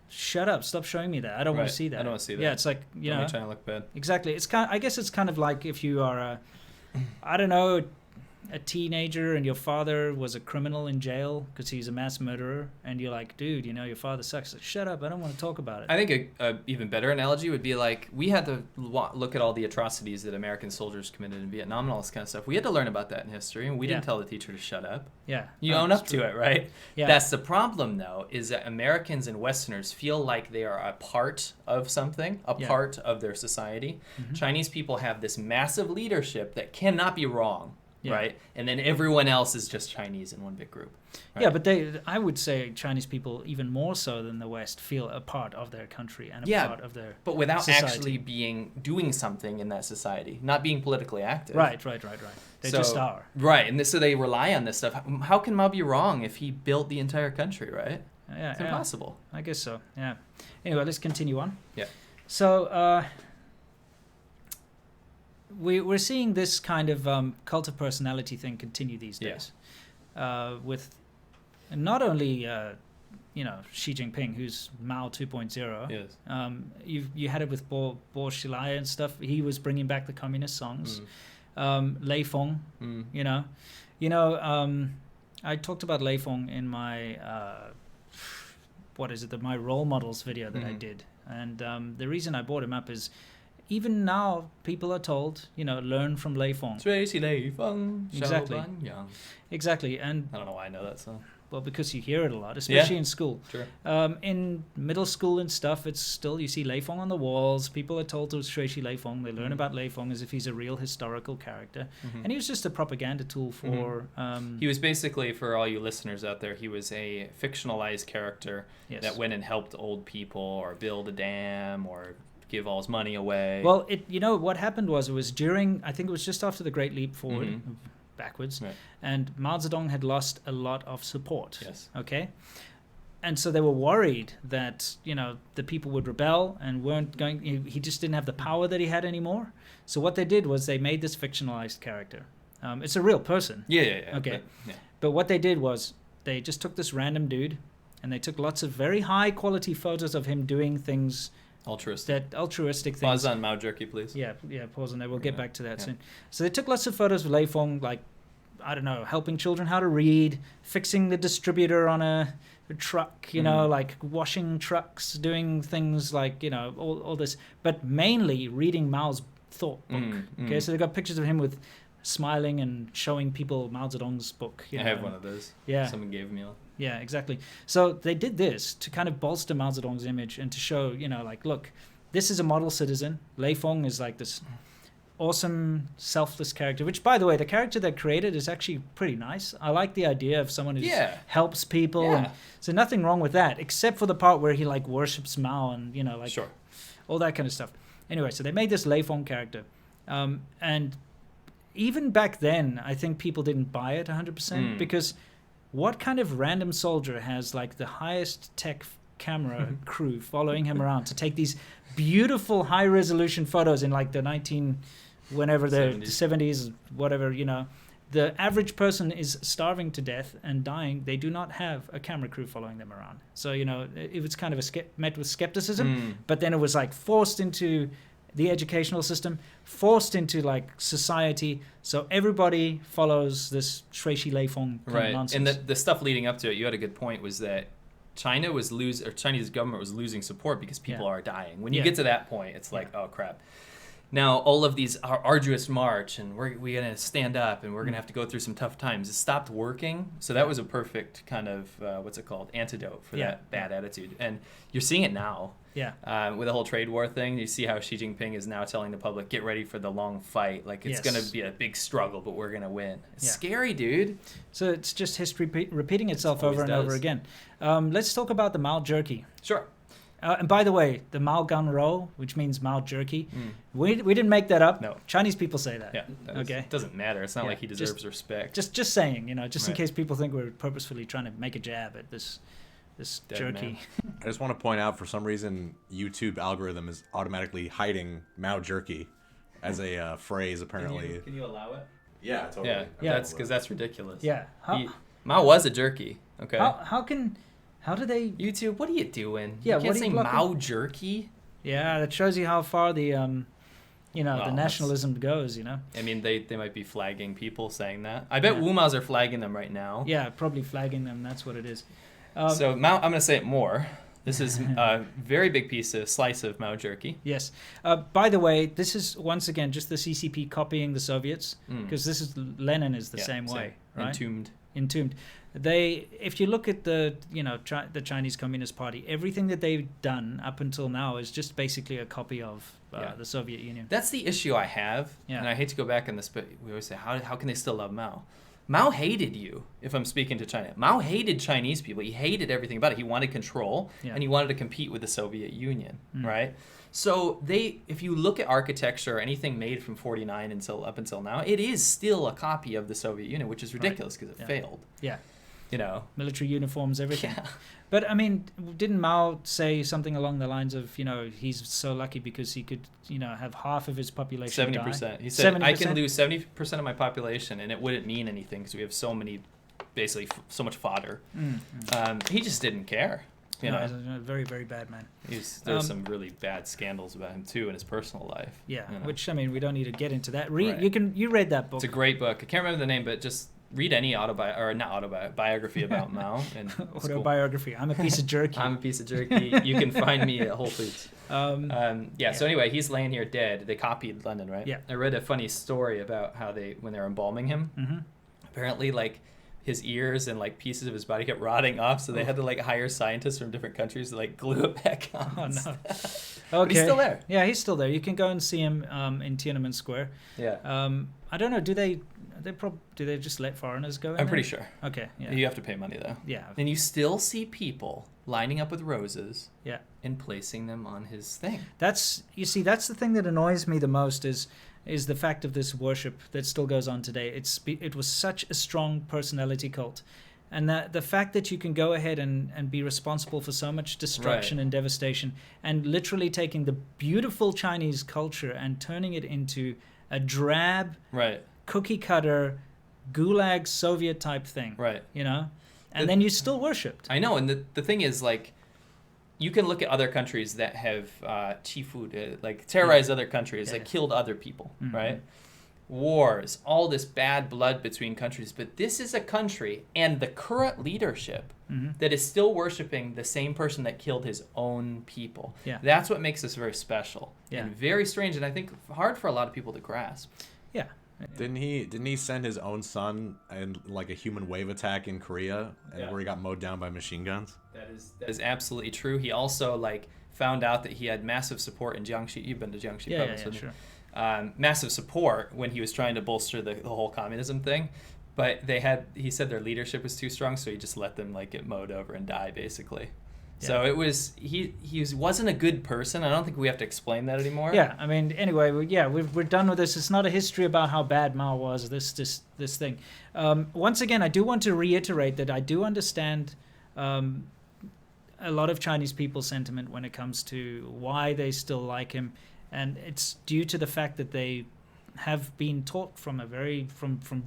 shut up, stop showing me that. I don't want to see that. I don't want to see that. Yeah, it's like, Don't make China look bad. Exactly. I guess it's kind of like if you are I don't know, a teenager and your father was a criminal in jail because he's a mass murderer, and you're like, dude, your father sucks. Like, shut up, I don't want to talk about it. I think a even better analogy would be like, we had to look at all the atrocities that American soldiers committed in Vietnam and all this kind of stuff. We had to learn about that in history, and we didn't tell the teacher to shut up. Yeah. You own up to it, right? Yeah. That's the problem, though, is that Americans and Westerners feel like they are a part of something, part of their society. Mm-hmm. Chinese people have this massive leadership that cannot be wrong. Yeah. Right, and then everyone else is just Chinese in one big group. Right? Yeah, but I would say Chinese people, even more so than the West, feel a part of their country and a part of their but without society. actually doing something in that society, not being politically active. Right. They just are. Right, and so they rely on this stuff. How can Mao be wrong if he built the entire country? Right? Yeah, it's impossible. I guess so. Yeah. Anyway, let's continue on. Yeah. So. We're seeing this kind of cult of personality thing continue these days, with not only Xi Jinping, who's Mao 2.0. Yes. You had it with Bo Xilai and stuff. He was bringing back the communist songs. Lei Feng. I talked about Lei Feng in my my role models video that I did, and the reason I brought him up is, even now, people are told, learn from Lei Feng. Exactly. And I don't know why I know that song. Well, because you hear it a lot, especially in school. Sure. In middle school and stuff, it's still, you see Lei Feng on the walls. People are told to Shui Lei Feng. They learn about Lei Feng as if he's a real historical character. And he was just a propaganda tool for... he was basically, for all you listeners out there, he was a fictionalized character that went and helped old people or build a dam or give all his money away. Well, what happened was, it was during, I think it was just after the Great Leap Forward, backwards, and Mao Zedong had lost a lot of support. Yes. Okay? And so they were worried that, the people would rebel and weren't going, he just didn't have the power that he had anymore. So what they did was they made this fictionalized character. It's a real person. Yeah. Okay. But what they did was they just took this random dude and they took lots of very high quality photos of him doing things altruistic things. Pause on Mao jerky, please. Yeah, pause on there. We'll get back to that soon. So they took lots of photos of Lei Feng, like, I don't know, helping children how to read, fixing the distributor on a truck, like washing trucks, doing things like, all this, but mainly reading Mao's thought book. Okay, so they got pictures of him with smiling and showing people Mao Zedong's book. I have one of those. Yeah. Someone gave me one. Yeah, exactly. So they did this to kind of bolster Mao Zedong's image and to show, like, look, this is a model citizen. Lei Feng is like this awesome, selfless character, which, by the way, the character they created is actually pretty nice. I like the idea of someone who helps people. Yeah. And so nothing wrong with that, except for the part where he, like, worships Mao and, all that kind of stuff. Anyway, so they made this Lei Feng character. And even back then, I think people didn't buy it 100% because... what kind of random soldier has like the highest tech camera crew following him around to take these beautiful high resolution photos in like the 70s, whatever, the average person is starving to death and dying. They do not have a camera crew following them around. So, it was kind of met with skepticism, but then it was like forced into the educational system, forced into like society, so everybody follows this Shui Lei Feng kind of nonsense. And the stuff leading up to it, you had a good point, was that Chinese government was losing support because people are dying. When you get to that point, it's like, oh crap. Now all of these arduous march, and we're gonna stand up, and we're gonna have to go through some tough times. It stopped working, so that was a perfect kind of antidote for that bad attitude. And you're seeing it now. Yeah. With the whole trade war thing, you see how Xi Jinping is now telling the public, get ready for the long fight. Like, it's going to be a big struggle, but we're going to win. It's scary, dude. So it's just history repeating itself over and over again. Let's talk about the Mao jerky. Sure. And by the way, the Mao Gan Rou, which means Mao jerky, we didn't make that up. No. Chinese people say that. Yeah. It doesn't matter. It's not like he deserves respect. Just saying, in case people think we're purposefully trying to make a jab at this jerky. I just want to point out, for some reason, YouTube algorithm is automatically hiding Mao jerky as a phrase, apparently. Can you allow it? Yeah, totally. Yeah, that's because that's ridiculous. Yeah. Mao was a jerky. Okay. How do they... YouTube, what are you doing? Yeah, you can't say Mao jerky? Yeah, that shows you how far the the nationalism goes. I mean, they might be flagging people saying that. I bet Wumaos are flagging them right now. Yeah, probably flagging them. That's what it is. So Mao, I'm going to say it more. This is a very big slice of Mao jerky. Yes. By the way, this is once again just the CCP copying the Soviets, because this is Lenin is the same way, right? Entombed. If you look at the the Chinese Communist Party, everything that they've done up until now is just basically a copy of the Soviet Union. That's the issue I have, and I hate to go back on this, but we always say, how can they still love Mao? Mao hated you, if I'm speaking to China. Mao hated Chinese people. He hated everything about it. He wanted control, and he wanted to compete with the Soviet Union, right? So if you look at architecture or anything made from 49 up until now, it is still a copy of the Soviet Union, which is ridiculous because it failed. Yeah. Military uniforms, everything. Yeah. But I mean, didn't Mao say something along the lines of, he's so lucky because he could, have half of his population 70%. die? He said, 70%? I can lose 70% of my population and it wouldn't mean anything because we have so many, basically so much fodder. He just didn't care. He's a very, very bad man. There's some really bad scandals about him too in his personal life. Yeah, which, I mean, we don't need to get into that. You read that book. It's a great book. I can't remember the name, but just read any biography about Mao. And autobiography. Cool. I'm a piece of jerky. I'm a piece of jerky. You can find me at Whole Foods. So anyway, he's laying here dead. They copied London, right? Yeah. I read a funny story about how when they were embalming him, apparently his ears and pieces of his body kept rotting off, so they had to hire scientists from different countries to glue it back on. Oh no. Okay. But he's still there. Yeah, he's still there. You can go and see him in Tiananmen Square. Yeah. I don't know. Do they just let foreigners go in I'm there? pretty sure. Okay. Yeah. You have to pay money though. Yeah. And you still see people lining up with roses. Yeah. And placing them on his thing. That's the thing that annoys me the most is the fact of this worship that still goes on today. It was such a strong personality cult. And the fact that you can go ahead and be responsible for so much destruction and devastation and literally taking the beautiful Chinese culture and turning it into a drab, cookie cutter, gulag Soviet type thing. Right. And then you still worshipped. I know. And the thing is, you can look at other countries that have terrorized other countries, killed other people, right? Wars, all this bad blood between countries. But this is a country and the current leadership that is still worshiping the same person that killed his own people. Yeah. That's what makes this very special and very strange, and I think hard for a lot of people to grasp. Yeah. Didn't he send his own son in a human wave attack in Korea where he got mowed down by machine guns? That is absolutely true. He also found out that he had massive support in Jiangxi. You've been to Jiangxi province, yeah, sure. Massive support when he was trying to bolster the whole communism thing, but he said their leadership was too strong, so he just let them get mowed over and die basically. Yeah. So it was he wasn't a good person. I don't think we have to explain that anymore. Yeah, I mean, anyway, we're done with this. It's not a history about how bad Mao was. This thing. Once again, I do want to reiterate that I do understand a lot of Chinese people's sentiment when it comes to why they still like him, and it's due to the fact that they have been taught from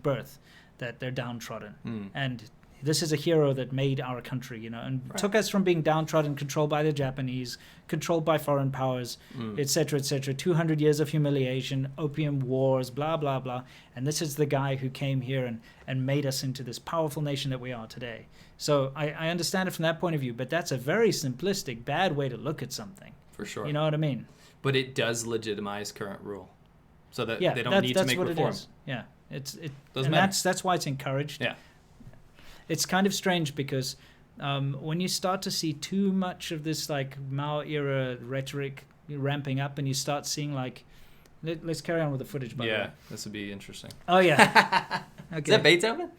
birth that they're downtrodden and. This is a hero that made our country, and took us from being downtrodden, controlled by the Japanese, controlled by foreign powers, etc., etc. 200 years of humiliation, opium wars, blah, blah, blah. And this is the guy who came here and made us into this powerful nation that we are today. So I understand it from that point of view, but that's a very simplistic, bad way to look at something. For sure. You know what I mean? But it does legitimize current rule, so that they don't need to make reform. Yeah, that's why it's encouraged. Yeah. It's kind of strange because when you start to see too much of this Mao era rhetoric ramping up, and you start seeing let's carry on with the footage. By the way. This would be interesting. Oh yeah. Okay. Is that Beethoven?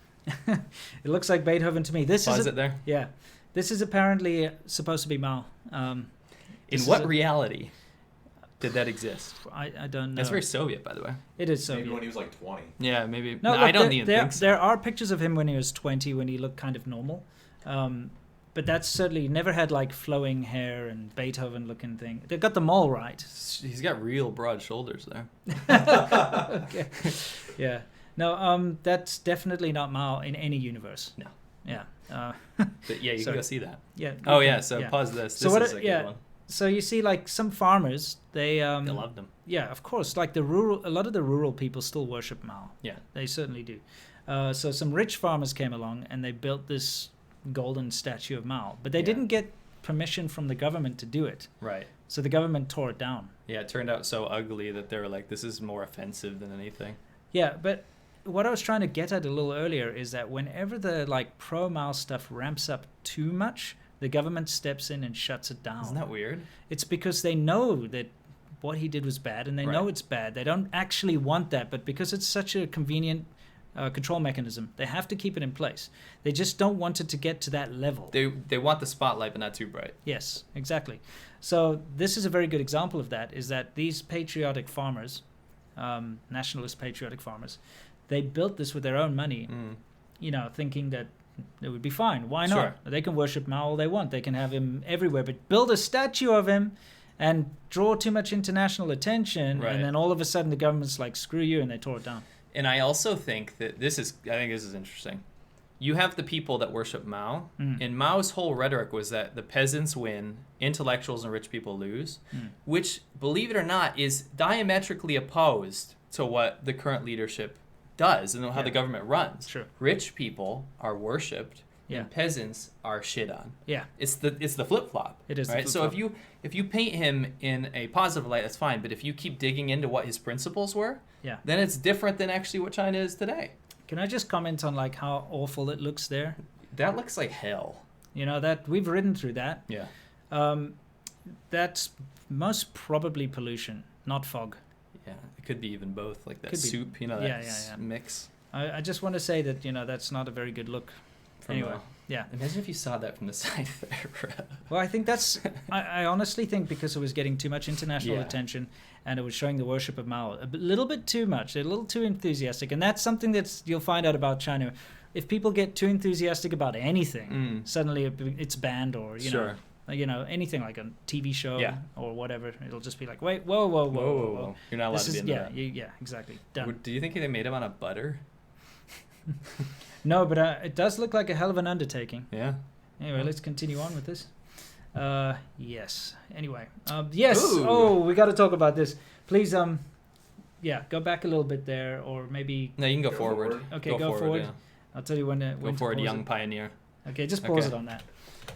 It looks like Beethoven to me. Pause it there. Yeah, this is apparently supposed to be Mao. In what reality did that exist? I don't know. That's very Soviet, by the way. It is Soviet. Maybe when he was 20. Yeah, maybe. No, I don't even think so. There are pictures of him when he was 20, when he looked kind of normal. But that's certainly never had flowing hair and Beethoven-looking thing. They got them all right. He's got real broad shoulders there. Okay. Yeah. No, that's definitely not Mao in any univerce. No. Yeah. But yeah, you can go see that. Yeah. Oh yeah. So pause this. This is a good one. So you see, some farmers, they loved him. yeah, of course, like a lot of the rural people still worship Mao. Yeah. They certainly do. So some rich farmers came along and they built this golden statue of Mao, but they didn't get permission from the government to do it. Right. So the government tore it down. Yeah, it turned out so ugly that they were like, this is more offensive than anything. Yeah, but what I was trying to get at a little earlier is that whenever the like pro-Mao stuff ramps up too much, the government steps in and shuts it down. Isn't that weird? It's because they know that what he did was bad, and they know it's bad. They don't actually want that, but because it's such a convenient control mechanism, they have to keep it in place. They just don't want it to get to that level. They want the spotlight, but not too bright. Yes, exactly. So this is a very good example of that, is that these patriotic farmers, nationalist patriotic farmers, they built this with their own money, you know, thinking that it would be fine. Why not? Sure. They can worship Mao all they want. They can have him everywhere, but build a statue of him and draw too much international attention, and then all of a sudden the government's like, screw you, and they tore it down. And I also think that I think this is interesting. You have the people that worship Mao, and Mao's whole rhetoric was that the peasants win, intellectuals and rich people lose, which, believe it or not, is diametrically opposed to what the current leadership does and how the government runs. Sure. Rich people are worshipped, and peasants are shit on. Yeah. It's the flip-flop. It is. Right? So if you paint him in a positive light, that's fine, but if you keep digging into what his principles were, then it's different than actually what China is today. Can I just comment on like how awful it looks there? That looks like hell. You know, that we've ridden through that. Yeah. That's most probably pollution, not fog. Yeah, it could be even both, like that Could be. soup, you know, that mix. I just want to say that, you know, that's not a very good look. Anyway, Imagine if you saw that from the side there. Well, I think that's... I honestly think because it was getting too much international attention and it was showing the worship of Mao a little bit too much, a little too enthusiastic. And that's something that's you'll find out about China. If people get too enthusiastic about anything, suddenly it's banned, or, you know, anything like a TV show or whatever. It'll just be like, wait, whoa. You're not allowed to be into that. Yeah, exactly. Done. Do you think they made him on a butter? No, but it does look like a hell of an undertaking. Yeah. Anyway, let's continue on with this. Yes. Anyway. Yes. Ooh. Oh, we got to talk about this. Please, go back a little bit there, or maybe... No, you can go forward. Okay, go forward. Yeah. I'll tell you when to Go forward, young it. pioneer. Okay, just pause it on that.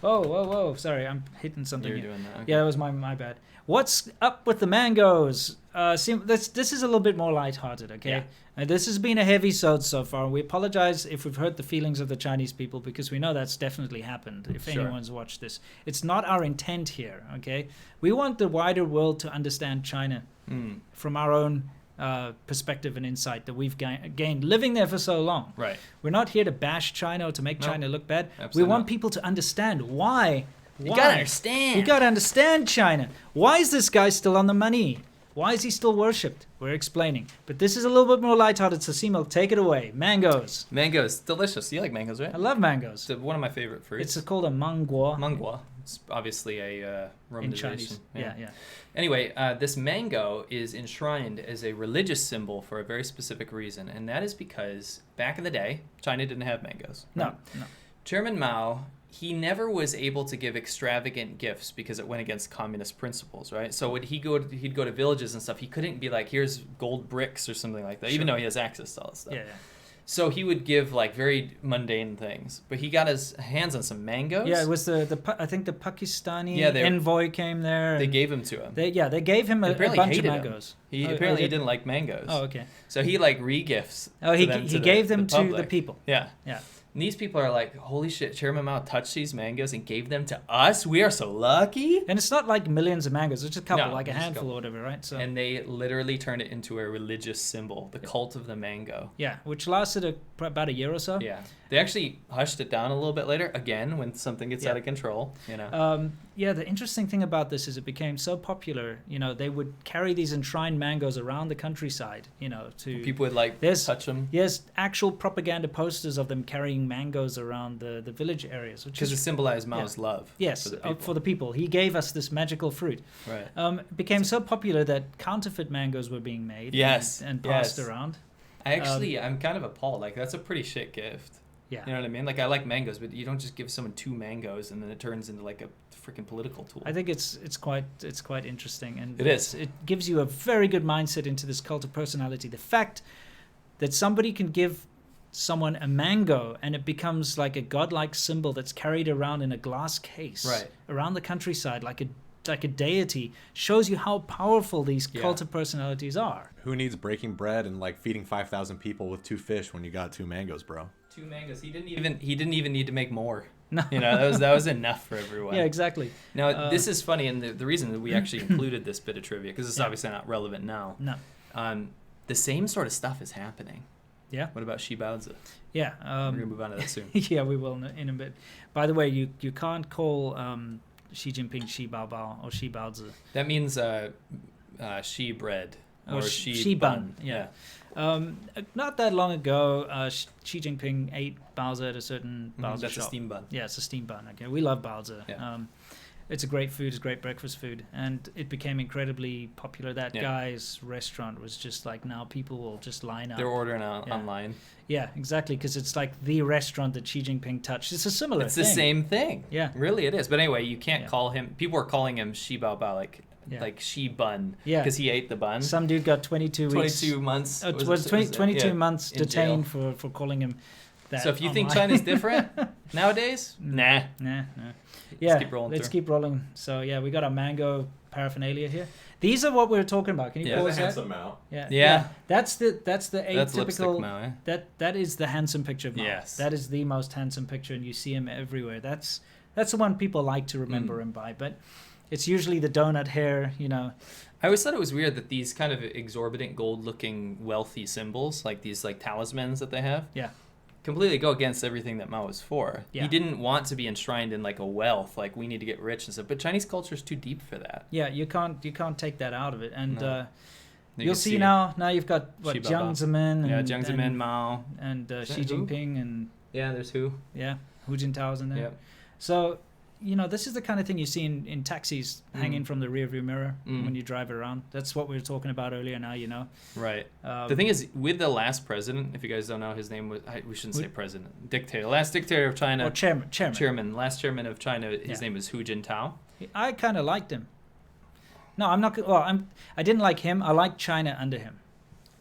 Whoa. Sorry, I'm hitting something. You're here. doing that. Okay. Yeah, that was my bad. What's up with the mangoes? This is a little bit more lighthearted, okay? Yeah. This has been a heavy sode so far. We apologize if we've hurt the feelings of the Chinese people, because we know that's definitely happened if anyone's watched this. It's not our intent here, okay? We want the wider world to understand China from our own perspective and insight that we've gained living there for so long. Right. We're not here to bash China or to make China look bad. Absolutely We want not. people to understand why. You gotta understand. You gotta understand China. Why is this guy still on the money? Why is he still worshipped? We're explaining. But this is a little bit more lighthearted, so Simo, take it away. Mangoes. Mangoes, delicious. You like mangoes, right? I love mangoes. It's one of my favorite fruits. It's called a manguo. Manguo. It's obviously a romanization. In Chinese. Yeah. Anyway, this mango is enshrined as a religious symbol for a very specific reason, and that is because back in the day, China didn't have mangoes. No. Chairman Mao, he never was able to give extravagant gifts because it went against communist principles, right? So when he'd go to villages and stuff, he couldn't be like, here's gold bricks or something like that, even though he has access to all that stuff. Yeah. So he would give like very mundane things, but he got his hands on some mangoes. Yeah, it was I think the Pakistani envoy came there. They gave him to him. They gave him a bunch of mangoes. He apparently didn't like mangoes. Oh, okay. So he like re-gifts. He gave them to the people. Yeah. And these people are like, holy shit, Chairman Mao touched these mangoes and gave them to us? We are so lucky. And it's not like millions of mangoes. It's just a couple, like a handful or whatever, right? So. And they literally turned it into a religious symbol, the cult of the mango. Yeah, which lasted about a year or so. Yeah. They actually hushed it down a little bit later, again, when something gets out of control, you know. The interesting thing about this is it became so popular, you know, they would carry these enshrined mangoes around the countryside, you know, to... People would, like, touch them. There's actual propaganda posters of them carrying mangoes around the village areas. Because it symbolized Mao's love. Yes, for the people. He gave us this magical fruit. Right. It became so popular that counterfeit mangoes were being made and passed around. I'm kind of appalled. Like, that's a pretty shit gift. Yeah. You know what I mean? Like, I like mangoes, but you don't just give someone 2 mangoes and then it turns into like a freaking political tool. I think it's quite interesting, and it is. It gives you a very good mindset into this cult of personality. The fact that somebody can give someone a mango and it becomes like a godlike symbol that's carried around in a glass case around the countryside like a deity shows you how powerful these cult of personalities are. Who needs breaking bread and like feeding 5,000 people with 2 fish when you got 2 mangoes, bro? 2 mangoes. He didn't even need to make more. No. You know, that was enough for everyone. Yeah, exactly. Now, this is funny, and the reason that we actually included this bit of trivia, because it's obviously not relevant now. No. The same sort of stuff is happening. Yeah. What about SerpentZA? Yeah. We're going to move on to that soon. Yeah, we will in a bit. By the way, you can't call Xi Jinping Xi Baobao or Xi Baozi. That means Xi bread or Xi bun. Yeah. Not that long ago, Xi Jinping ate Baozi at a certain Baozi that's shop. a steam bun. Yeah, it's a steam bun. Okay, we love Baozi. Yeah. It's a great food. It's great breakfast food, and it became incredibly popular. That guy's restaurant was just like, now people will just line up. They're ordering online. Yeah, exactly, because it's like the restaurant that Xi Jinping touched. It's a similar It's thing. the same thing. Yeah. Really, it is. But anyway, you can't call him. People are calling him Xi Baobao, like Xi bun. Yeah. Because he ate the bun. Some dude got 22 weeks. 22 months. It was 22 months detained for calling him that. So if you think online. China's different nowadays, nah. Yeah, Let's keep rolling through. So yeah, we got our mango paraphernalia here. These are what we were talking about. Can you pause that? Handsome Mao. Yeah. That's the That's lipstick atypical. Mao, That is the handsome picture of Mao. Yes. That is the most handsome picture, and you see him everywhere. That's the one people like to remember him by. But it's usually the donut hair, you know. I always thought it was weird that these kind of exorbitant gold-looking wealthy symbols, like these like talismans that they have, completely go against everything that Mao was for. Yeah. He didn't want to be enshrined in like a wealth, like we need to get rich and stuff. But Chinese culture is too deep for that. Yeah, you can't take that out of it. And you'll see now you've got what, Jiang Zemin and Jiang Zemin, Mao, and Xi Jinping and there's Hu Jintao's in there. Yeah. So, you know, this is the kind of thing you see in taxis hanging from the rearview mirror when you drive around. That's what we were talking about earlier. Now you know. Right. The thing is, with the last president, if you guys don't know, his name was we shouldn't say president, dictator. Last dictator of China. Or chairman. Last chairman of China. His name is Hu Jintao. I kind of liked him. No, I'm not. Well, I didn't like him. I liked China under him.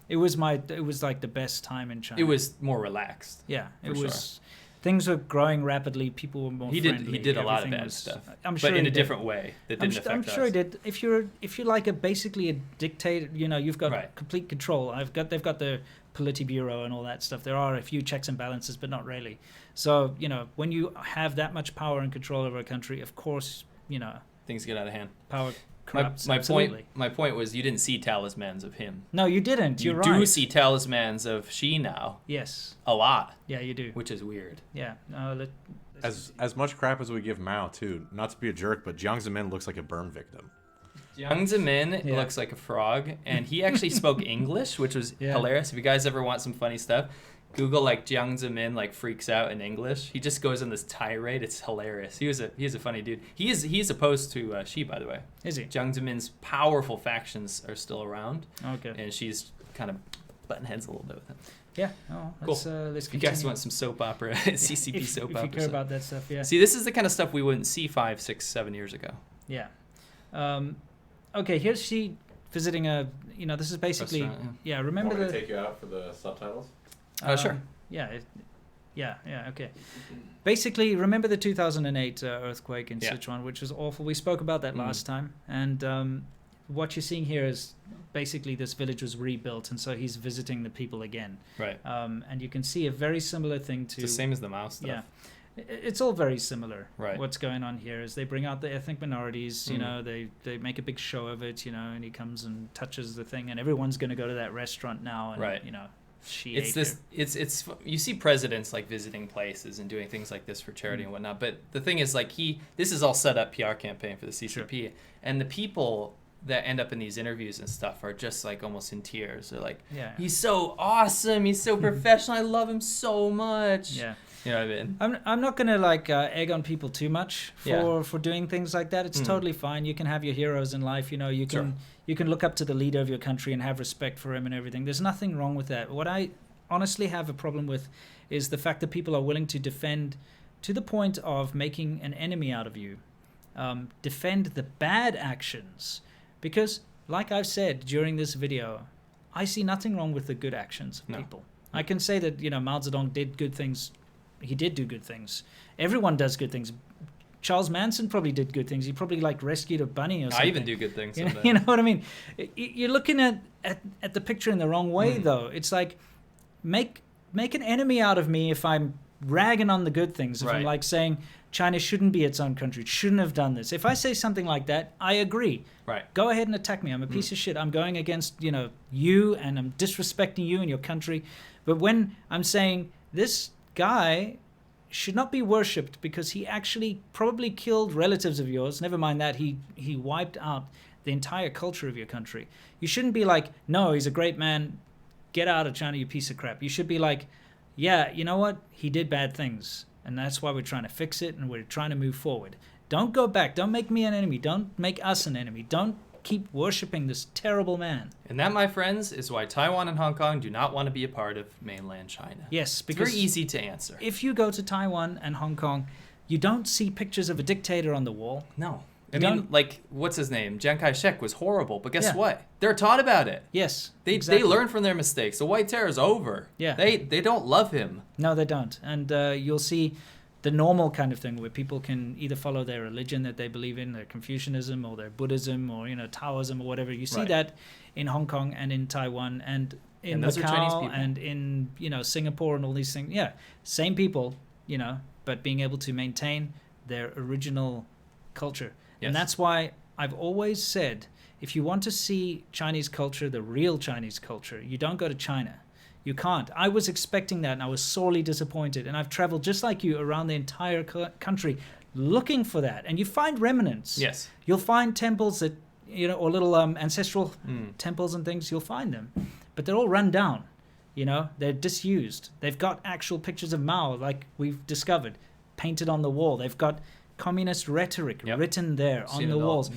It was like the best time in China. It was more relaxed. Yeah, it was. Things were growing rapidly. People were more friendly. He did a lot of bad stuff. I'm sure but in a different way that didn't affect us. I'm sure he did. If you're like basically a dictator, you know, you've got complete control. They've got the Politburo and all that stuff. There are a few checks and balances, but not really. So, you know, when you have that much power and control over a country, of course, you know, things get out of hand. Power corrupts. My point was you didn't see talismans of him. No, you didn't. You're right. You do see talismans of Xi now. Yes. A lot. Yeah, you do. Which is weird. Yeah. As much crap as we give Mao too, not to be a jerk, but Jiang Zemin looks like a burn victim. Jiang Zemin looks like a frog, and he actually spoke English, which was hilarious. If you guys ever want some funny stuff, Google like Jiang Zemin like freaks out in English. He just goes on this tirade. It's hilarious. He's a funny dude. He's opposed to Xi, by the way. Is he? Jiang Zemin's powerful factions are still around. Okay. And she's kind of butting heads a little bit with him. Yeah. Oh, cool. Let's if you guys want some soap opera, CCP soap opera. If you care about that stuff, yeah. See, this is the kind of stuff we wouldn't see 5, 6, 7 years ago. Yeah. Okay, here's Xi visiting a. You know, this is basically. Remember Want me to take you out for the subtitles? Sure. Yeah. Okay. Basically, remember the 2008 earthquake in Sichuan, which was awful. We spoke about that last time, and what you're seeing here is basically this village was rebuilt, and so he's visiting the people again. Right. And you can see a very similar thing to. It's the same as the Mao stuff. Yeah. It's all very similar. Right. What's going on here is they bring out the ethnic minorities. You know, they make a big show of it. You know, and he comes and touches the thing, and everyone's going to go to that restaurant now. And, you know. It's you see presidents like visiting places and doing things like this for charity and whatnot, but the thing is like this is all set up PR campaign for the CCP, and the people that end up in these interviews and stuff are just like almost in tears. They're like, he's so awesome, he's so professional, I love him so much. Yeah. You know what I mean? I'm not gonna like egg on people too much for doing things like that. It's totally fine. You can have your heroes in life. You know, you can look up to the leader of your country and have respect for him and everything. There's nothing wrong with that. What I honestly have a problem with is the fact that people are willing to defend to the point of making an enemy out of you. Defend the bad actions. Because, like I've said during this video, I see nothing wrong with the good actions of people. I can say that, Mao Zedong did good things. He did do good things. Everyone does good things. Charles Manson probably did good things. He probably rescued a bunny or something. I even do good things. You know what I mean? You're looking at the picture in the wrong way, though. It's like, make an enemy out of me if I'm ragging on the good things. If I'm saying China shouldn't be its own country, it shouldn't have done this. If I say something like that, I agree. Right. Go ahead and attack me. I'm a piece of shit. I'm going against, you, and I'm disrespecting you and your country. But when I'm saying this guy should not be worshipped because he actually probably killed relatives of yours, never mind that, he wiped out the entire culture of your country. You shouldn't be like, no, he's a great man, get out of China, you piece of crap. You should be like, yeah, you know what? He did bad things, and that's why we're trying to fix it, and we're trying to move forward. Don't go back. Don't make me an enemy. Don't make us an enemy. Don't keep worshipping this terrible man. And that, my friends, is why Taiwan and Hong Kong do not want to be a part of mainland China. Yes, because it's very easy to answer. If you go to Taiwan and Hong Kong, you don't see pictures of a dictator on the wall. No. I mean, what's his name? Chiang Kai-shek was horrible, but guess what? They're taught about it. Yes, they learn from their mistakes. The White Terror is over. Yeah. They don't love him. No, they don't. And you'll see the normal kind of thing where people can either follow their religion that they believe in, their Confucianism or their Buddhism or Taoism or whatever. You see that in Hong Kong and in Taiwan and in Macau and in Singapore and all these things. Yeah, same people, but being able to maintain their original culture. Yes. And that's why I've always said, if you want to see Chinese culture, the real Chinese culture, you don't go to China. You can't. I was expecting that, and I was sorely disappointed. And I've traveled just like you around the entire country looking for that. And you find remnants. Yes. You'll find temples that, or little ancestral temples and things. You'll find them. But they're all run down. They're disused. They've got actual pictures of Mao, like we've discovered, painted on the wall. They've got communist rhetoric written there on the walls.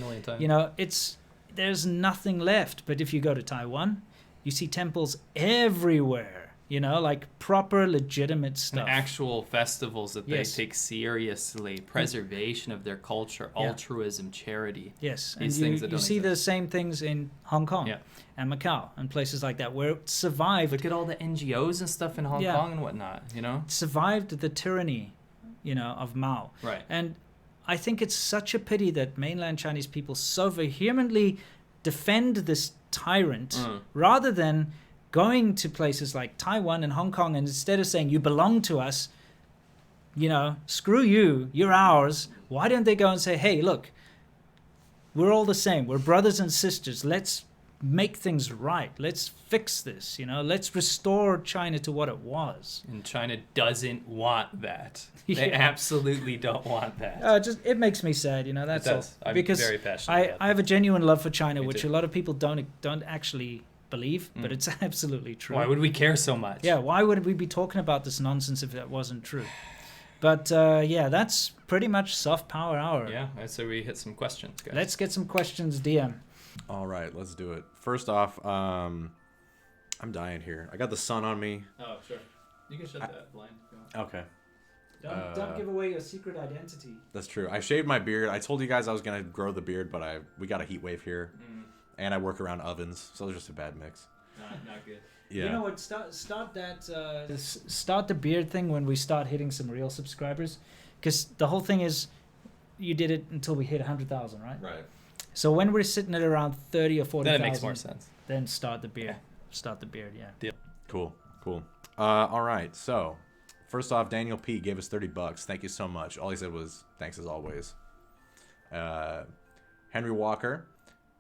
There's nothing left. But if you go to Taiwan, you see temples everywhere, like proper, legitimate stuff. And actual festivals that they take seriously, preservation of their culture, altruism, charity. Yes, and you see the same things in Hong Kong and Macau and places like that where it survived. Look at all the NGOs and stuff in Hong Kong and whatnot, It survived the tyranny, of Mao. Right. And I think it's such a pity that mainland Chinese people so vehemently defend this tyrant rather than going to places like Taiwan and Hong Kong, and instead of saying you belong to us, screw you, you're ours, why don't they go and say, hey, look, we're all the same, we're brothers and sisters, let's make things right, let's fix this, let's restore China to what it was. And China doesn't want that. They absolutely don't want that. It makes me sad, that's all. I'm because very passionate. I have a genuine love for China, which a lot of people don't actually believe, but it's absolutely true. Why would we care so much? Yeah, why would we be talking about this nonsense if that wasn't true? But that's pretty much soft power hour. Yeah, so we hit some questions, guys. Let's get some questions, DM. All right, let's do it. First off, I'm dying here. I got the sun on me. Oh, sure. You can shut that blind. Okay. Don't give away your secret identity. That's true. I shaved my beard. I told you guys I was going to grow the beard, but we got a heat wave here. And I work around ovens, so it's just a bad mix. Not good. Yeah. You know what? Start the beard thing when we start hitting some real subscribers, because the whole thing is, you did it until we hit 100,000, right? Right. So when we're sitting at around 30 or 40,000, then it makes more sense. Then start the beard. Start the beard. Yeah. Deal. Cool. All right. So, first off, Daniel P gave us $30. Thank you so much. All he said was thanks as always. Henry Walker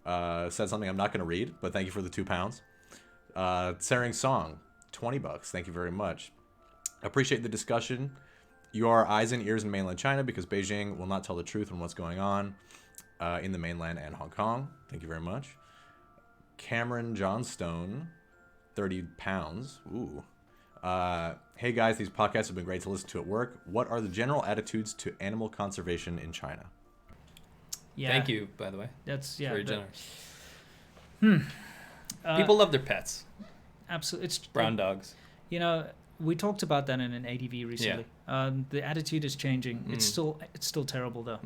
said something I'm not going to read, but thank you for the £2. Tsering Song, $20. Thank you very much. Appreciate the discussion. You are eyes and ears in mainland China because Beijing will not tell the truth on what's going on in the mainland and Hong Kong. Thank you very much. Cameron Johnstone, £30. Ooh. Hey guys, these podcasts have been great to listen to at work. What are the general attitudes to animal conservation in China? Yeah. Thank you, by the way. That's very generous. People love their pets. Absolutely. It's brown dogs. we talked about that in an ADV recently. The attitude is changing. It's still terrible though.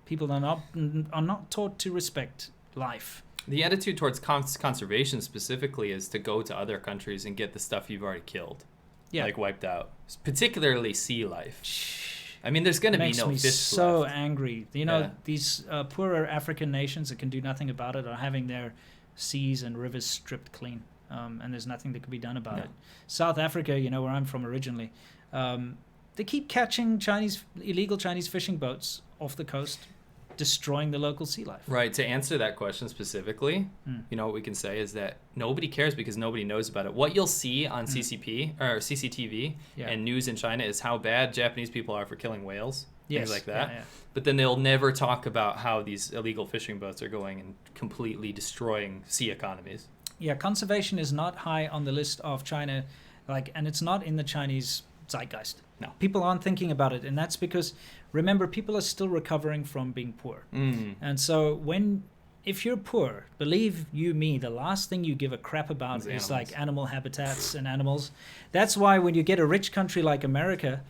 People are not taught to respect life. The attitude towards conservation specifically is to go to other countries and get the stuff you've already killed, like wiped out, particularly sea life. I mean, there's going to be no fish left. Makes me so angry. These poorer African nations that can do nothing about it are having their seas and rivers stripped clean, and there's nothing that can be done about it. South Africa, where I'm from originally, they keep catching illegal Chinese fishing boats off the coast, destroying the local sea life. Right. To answer that question specifically, what we can say is that nobody cares because nobody knows about it. What you'll see on CCTV and news in China is how bad Japanese people are for killing whales, things like that. Yeah. But then they'll never talk about how these illegal fishing boats are going and completely destroying sea economies. Yeah, conservation is not high on the list of China, and it's not in the Chinese zeitgeist. No. People aren't thinking about it, and that's because, remember, people are still recovering from being poor. And so if you're poor, believe you me, the last thing you give a crap about is like animal habitats and animals. That's why when you get a rich country like America,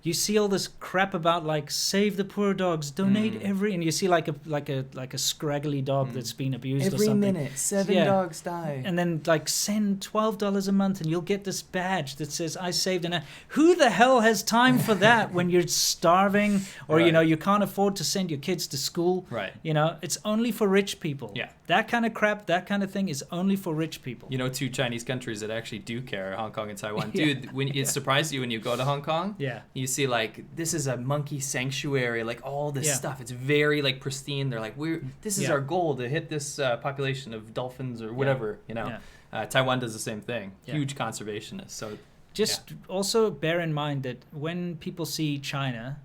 you see all this crap about save the poor dogs, donate and you see like a scraggly dog that's been abused every or something. Minute 7 dogs die, and then send $12 a month and you'll get this badge that says I saved an. Who the hell has time for that when you're starving or you can't afford to send your kids to school? Right. It's only for rich people. Yeah. That kind of crap, that kind of thing is only for rich people. 2 Chinese countries that actually do care, Hong Kong and Taiwan. Dude, when it surprises you when you go to Hong Kong. Yeah. You see this is a monkey sanctuary, all this stuff. It's very pristine. They're this is our goal to hit this population of dolphins or whatever. Taiwan does the same thing. Huge conservationists. So also bear in mind that when people see China,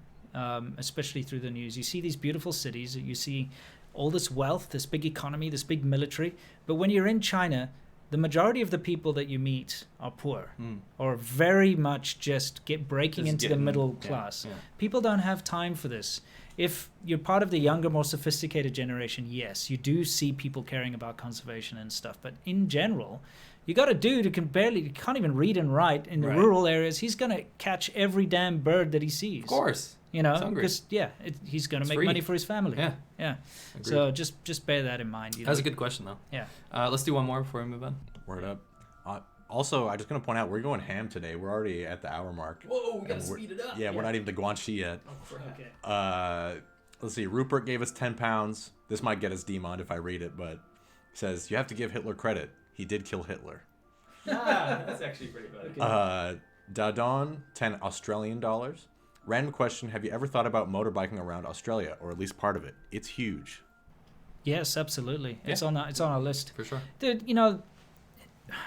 especially through the news, you see these beautiful cities. You see all this wealth, this big economy, this big military. But when you're in China, the majority of the people that you meet are poor or very much just breaking into the middle class. Yeah. People don't have time for this. If you're part of the younger, more sophisticated generation, yes, you do see people caring about conservation and stuff. But in general, you got a dude who can't even read and write in the rural areas. He's going to catch every damn bird that he sees. Of course. Because he's going to make money for his family. Yeah. Agreed. So just bear that in mind. That's a good question, though. Yeah. Let's do one more before we move on. Word up. Also, I'm just going to point out, we're going ham today. We're already at the hour mark. Whoa, we got to speed it up. Yeah, we're not even to Quanxi yet. Oh, crap. Okay. Let's see. Rupert gave us 10 pounds. This might get us demonned if I read it, but he says, you have to give Hitler credit. He did kill Hitler. That's actually pretty funny. Dadon, 10 Australian dollars. Random question, have you ever thought about motorbiking around Australia, or at least part of it? It's huge. Yes, absolutely. Yeah. It's on our list. For sure. Dude,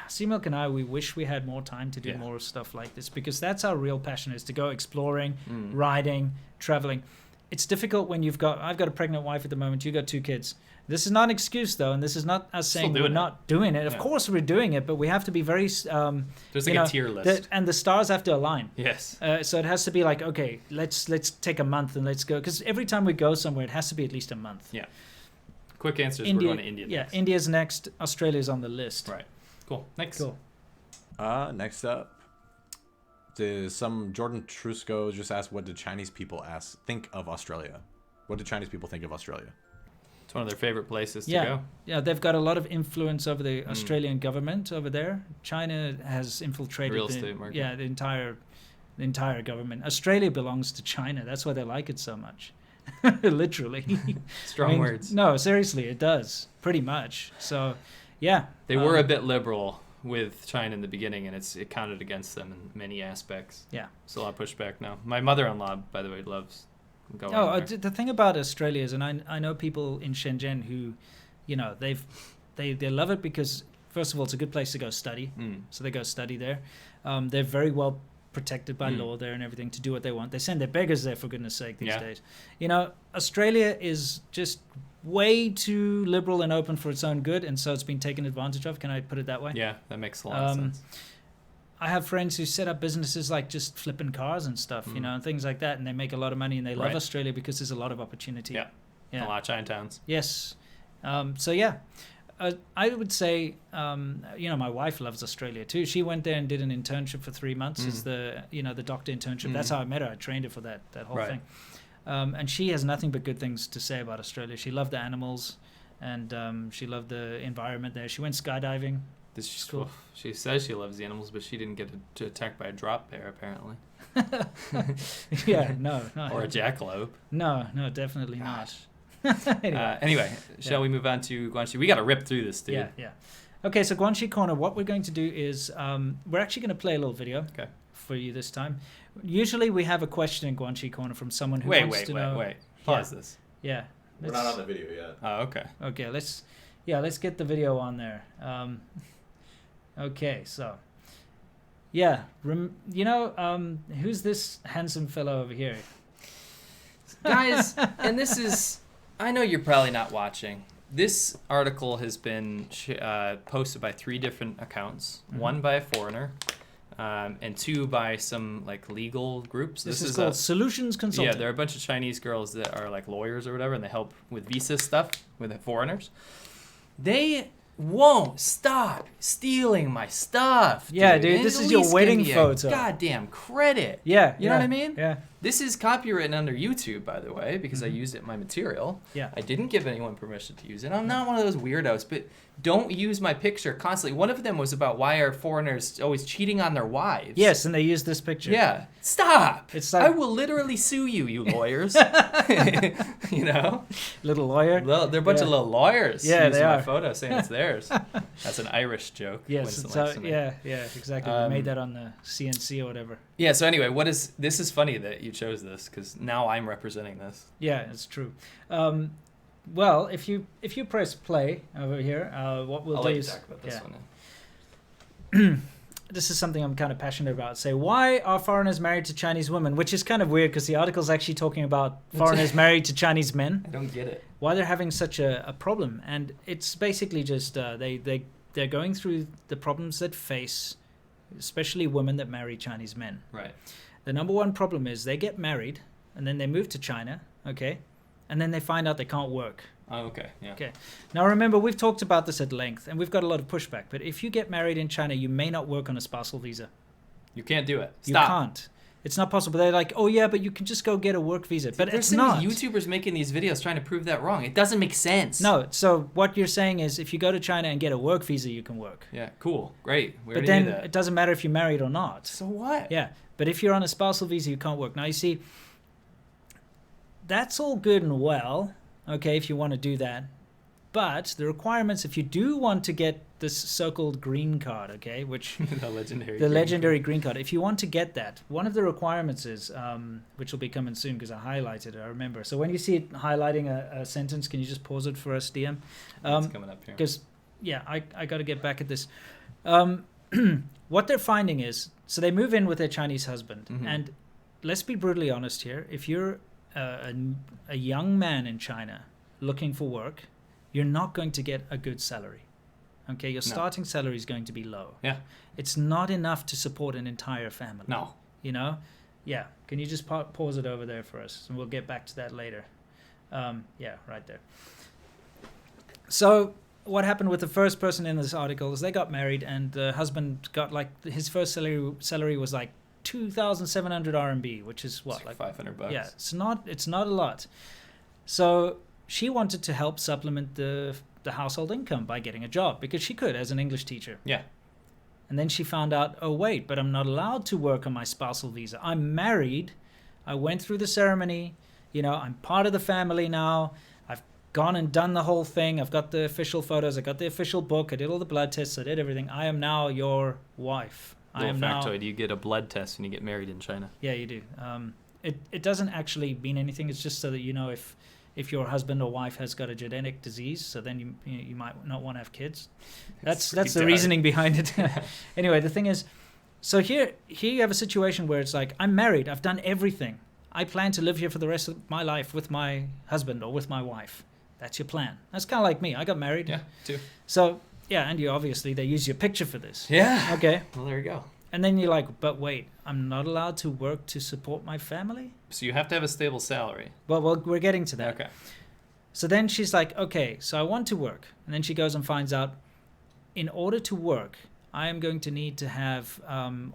C-Milk and I, we wish we had more time to do more stuff like this, because that's our real passion, is to go exploring, riding, traveling. It's difficult when I've got a pregnant wife at the moment, you got 2 kids. This is not an excuse, though, and this is not us saying we're not doing it. Of course we're doing it, but we have to be very... There's a tier list. And the stars have to align. Yes. So it has to be okay, let's take a month and let's go. Because every time we go somewhere, it has to be at least a month. Yeah. Quick answer is we're going to India next. Yeah, India's next. Australia's on the list. Right. Cool. Next. Cool. Next up, some Jordan Trusco just asked, what did Chinese people think of Australia? What do Chinese people think of Australia? It's one of their favorite places to go. Yeah, they've got a lot of influence over the Australian government over there. China has infiltrated real estate market. Yeah, the entire government. Australia belongs to China. That's why they like it so much. Literally. Strong words. No, seriously, it does. Pretty much. So, yeah. They were a bit liberal with China in the beginning, and it counted against them in many aspects. Yeah. It's a lot of pushback now. My mother-in-law, by the way, loves going there. The thing about Australia is, and I know people in Shenzhen who, they love it because, first of all, it's a good place to go study. So they go study there. They're very well protected by law there and everything to do what they want. They send their beggars there, for goodness sake, these days. Australia is just way too liberal and open for its own good, and so it's been taken advantage of. Can I put it that way? Yeah, that makes a lot of sense. I have friends who set up businesses like just flipping cars and stuff, and things like that, and they make a lot of money, and they love Australia because there's a lot of opportunity. Yeah. A lot of Chinatowns. Yes. So yeah, I would say, my wife loves Australia too. She went there and did an internship for 3 months. It's the doctor internship. That's how I met her. I trained her for that whole thing. And she has nothing but good things to say about Australia. She loved the animals, and she loved the environment there. She went skydiving. This is cool. She says she loves the animals, but she didn't get attacked by a drop bear, apparently. Yeah, no. Or a jackalope. No, definitely not. Anyway, shall we move on to Quanxi? We got to rip through this, dude. Yeah. Okay, so Quanxi Corner, what we're going to do is we're actually going to play a little video for you this time. Usually we have a question in Quanxi Corner from someone who wants to know... Wait. Pause this. Yeah. We're not on the video yet. Oh, okay. Okay, let's get the video on there. Okay, so... Yeah, who's this handsome fellow over here? Guys, and this is... I know you're probably not watching. This article has been posted by 3 different accounts. Mm-hmm. 1 by a foreigner, and 2 by some like legal groups. This is called Solutions Consulting. Yeah, there are a bunch of Chinese girls that are like lawyers or whatever, and they help with visa stuff with the foreigners. They won't stop stealing my stuff. Yeah, dude, this is your wedding photo. Goddamn credit. Yeah. You know what I mean? Yeah. This is copywritten under YouTube, by the way, because I used it in my material. Yeah. I didn't give anyone permission to use it. I'm not one of those weirdos, but don't use my picture constantly. One of them was about why are foreigners always cheating on their wives. Yes, and they use this picture. Yeah. Stop. It's like... I will literally sue you lawyers. You know? Little lawyer. They're a bunch of little lawyers using my photo saying it's theirs. That's an Irish joke. Yes, yeah, exactly. We made that on the CNC or whatever. Yeah, so anyway, this is funny that you chose this, because now I'm representing this. Yeah, it's true. Well, if you press play over here, what we'll do is... talk about this one. This is something I'm kind of passionate about. Say, why are foreigners married to Chinese women? Which is kind of weird, because the article's actually talking about foreigners married to Chinese men. I don't get it. Why they're having such a problem. And it's basically just they're going through the problems that face, especially women that marry Chinese men. Right. The number one problem is they get married, and then they move to China, okay? And then they find out they can't work. Oh, okay, yeah. Okay. Now remember, we've talked about this at length, and we've got a lot of pushback. But if you get married in China, you may not work on a spousal visa. You can't do it. Stop. You can't. It's not possible. They're like, oh yeah, but you can just go get a work visa. But it's not. There's YouTubers making these videos trying to prove that wrong. It doesn't make sense. No. So what you're saying is, if you go to China and get a work visa, you can work. Yeah. Cool. Great. But then it doesn't matter if you're married or not. So what? Yeah. But if you're on a spousal visa, you can't work. Now you see, that's all good and well. Okay, if you want to do that. But the requirements, if you do want to get this so-called green card, okay, which the legendary green card, if you want to get that, one of the requirements is, which will be coming soon because I highlighted it, I remember. So when you see it highlighting a sentence, can you just pause it for us, DM? It's coming up here. Because, yeah, I got to get back at this. What they're finding is, so they move in with their Chinese husband, and let's be brutally honest here. If you're a young man in China looking for work, you're not going to get a good salary. Okay, your starting salary is going to be low. Yeah. It's not enough to support an entire family. No. You know? Yeah. Can you just pause it over there for us? And we'll get back to that later. Yeah, right there. So what happened with the first person in this article is they got married, and the husband got his first salary was like 2,700 RMB, which is what? Like $500. Yeah, it's not a lot. So she wanted to help supplement the household income by getting a job, because she could as an English teacher. Yeah. And then she found out, oh wait, but I'm not allowed to work on my spousal visa. I'm married. I went through the ceremony. I'm part of the family now. I've gone and done the whole thing. I've got the official photos. I got the official book. I did all the blood tests. I did everything. I am now your wife. Little factoid, you get a blood test when you get married in China. Yeah, you do. It doesn't actually mean anything. It's just so that you know if your husband or wife has got a genetic disease, so then you might not want to have kids. That's the reasoning behind it. Anyway, the thing is, so here you have a situation where it's like, I'm married, I've done everything. I plan to live here for the rest of my life with my husband or with my wife. That's your plan. That's kind of like me. I got married. Yeah, too. So, yeah, and they use your picture for this. Yeah. Okay. Well, there you go. And then you're like, but wait, I'm not allowed to work to support my family? So you have to have a stable salary. Well, we're getting to that. Okay. So then she's like, okay, so I want to work. And then she goes and finds out, in order to work, I am going to need to have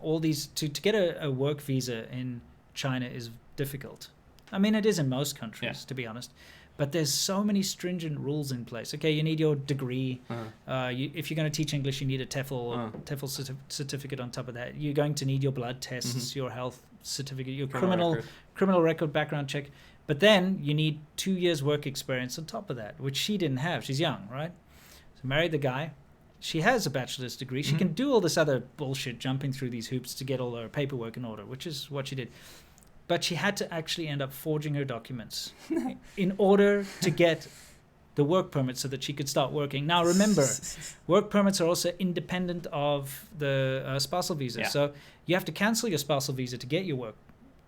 all these, to get a work visa in China is difficult. I mean, it is in most countries, to be honest. But there's so many stringent rules in place. Okay, you need your degree. If you're going to teach English, you need a TEFL certificate on top of that. You're going to need your blood tests, your health certificate, your criminal record background check. But then you need 2 years work experience on top of that, which she didn't have. She's young, right? So married the guy. She has a bachelor's degree. She can do all this other bullshit, jumping through these hoops to get all her paperwork in order, which is what she did. But she had to actually end up forging her documents in order to get the work permit so that she could start working. Now, remember, work permits are also independent of the spousal visa. So you have to cancel your spousal visa to get your work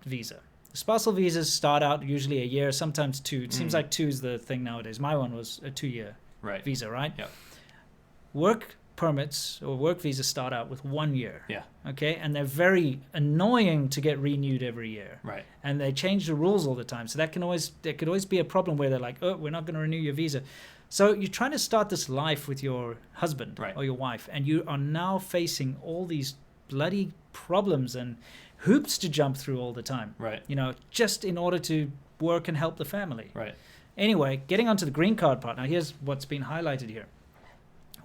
visa. The spousal visas start out usually a year, sometimes 2. It seems like 2 is the thing nowadays. My one was a 2-year visa, right? Yep. Work permits or work visas start out with 1 year. Yeah. Okay, and they're very annoying to get renewed every year. Right. And they change the rules all the time. So there could always be a problem where they're like, oh, we're not going to renew your visa. So you're trying to start this life with your husband or your wife, and you are now facing all these bloody problems and hoops to jump through all the time. Right. You know, just in order to work and help the family. Right. Anyway, getting onto the green card part. Now, here's what's been highlighted here.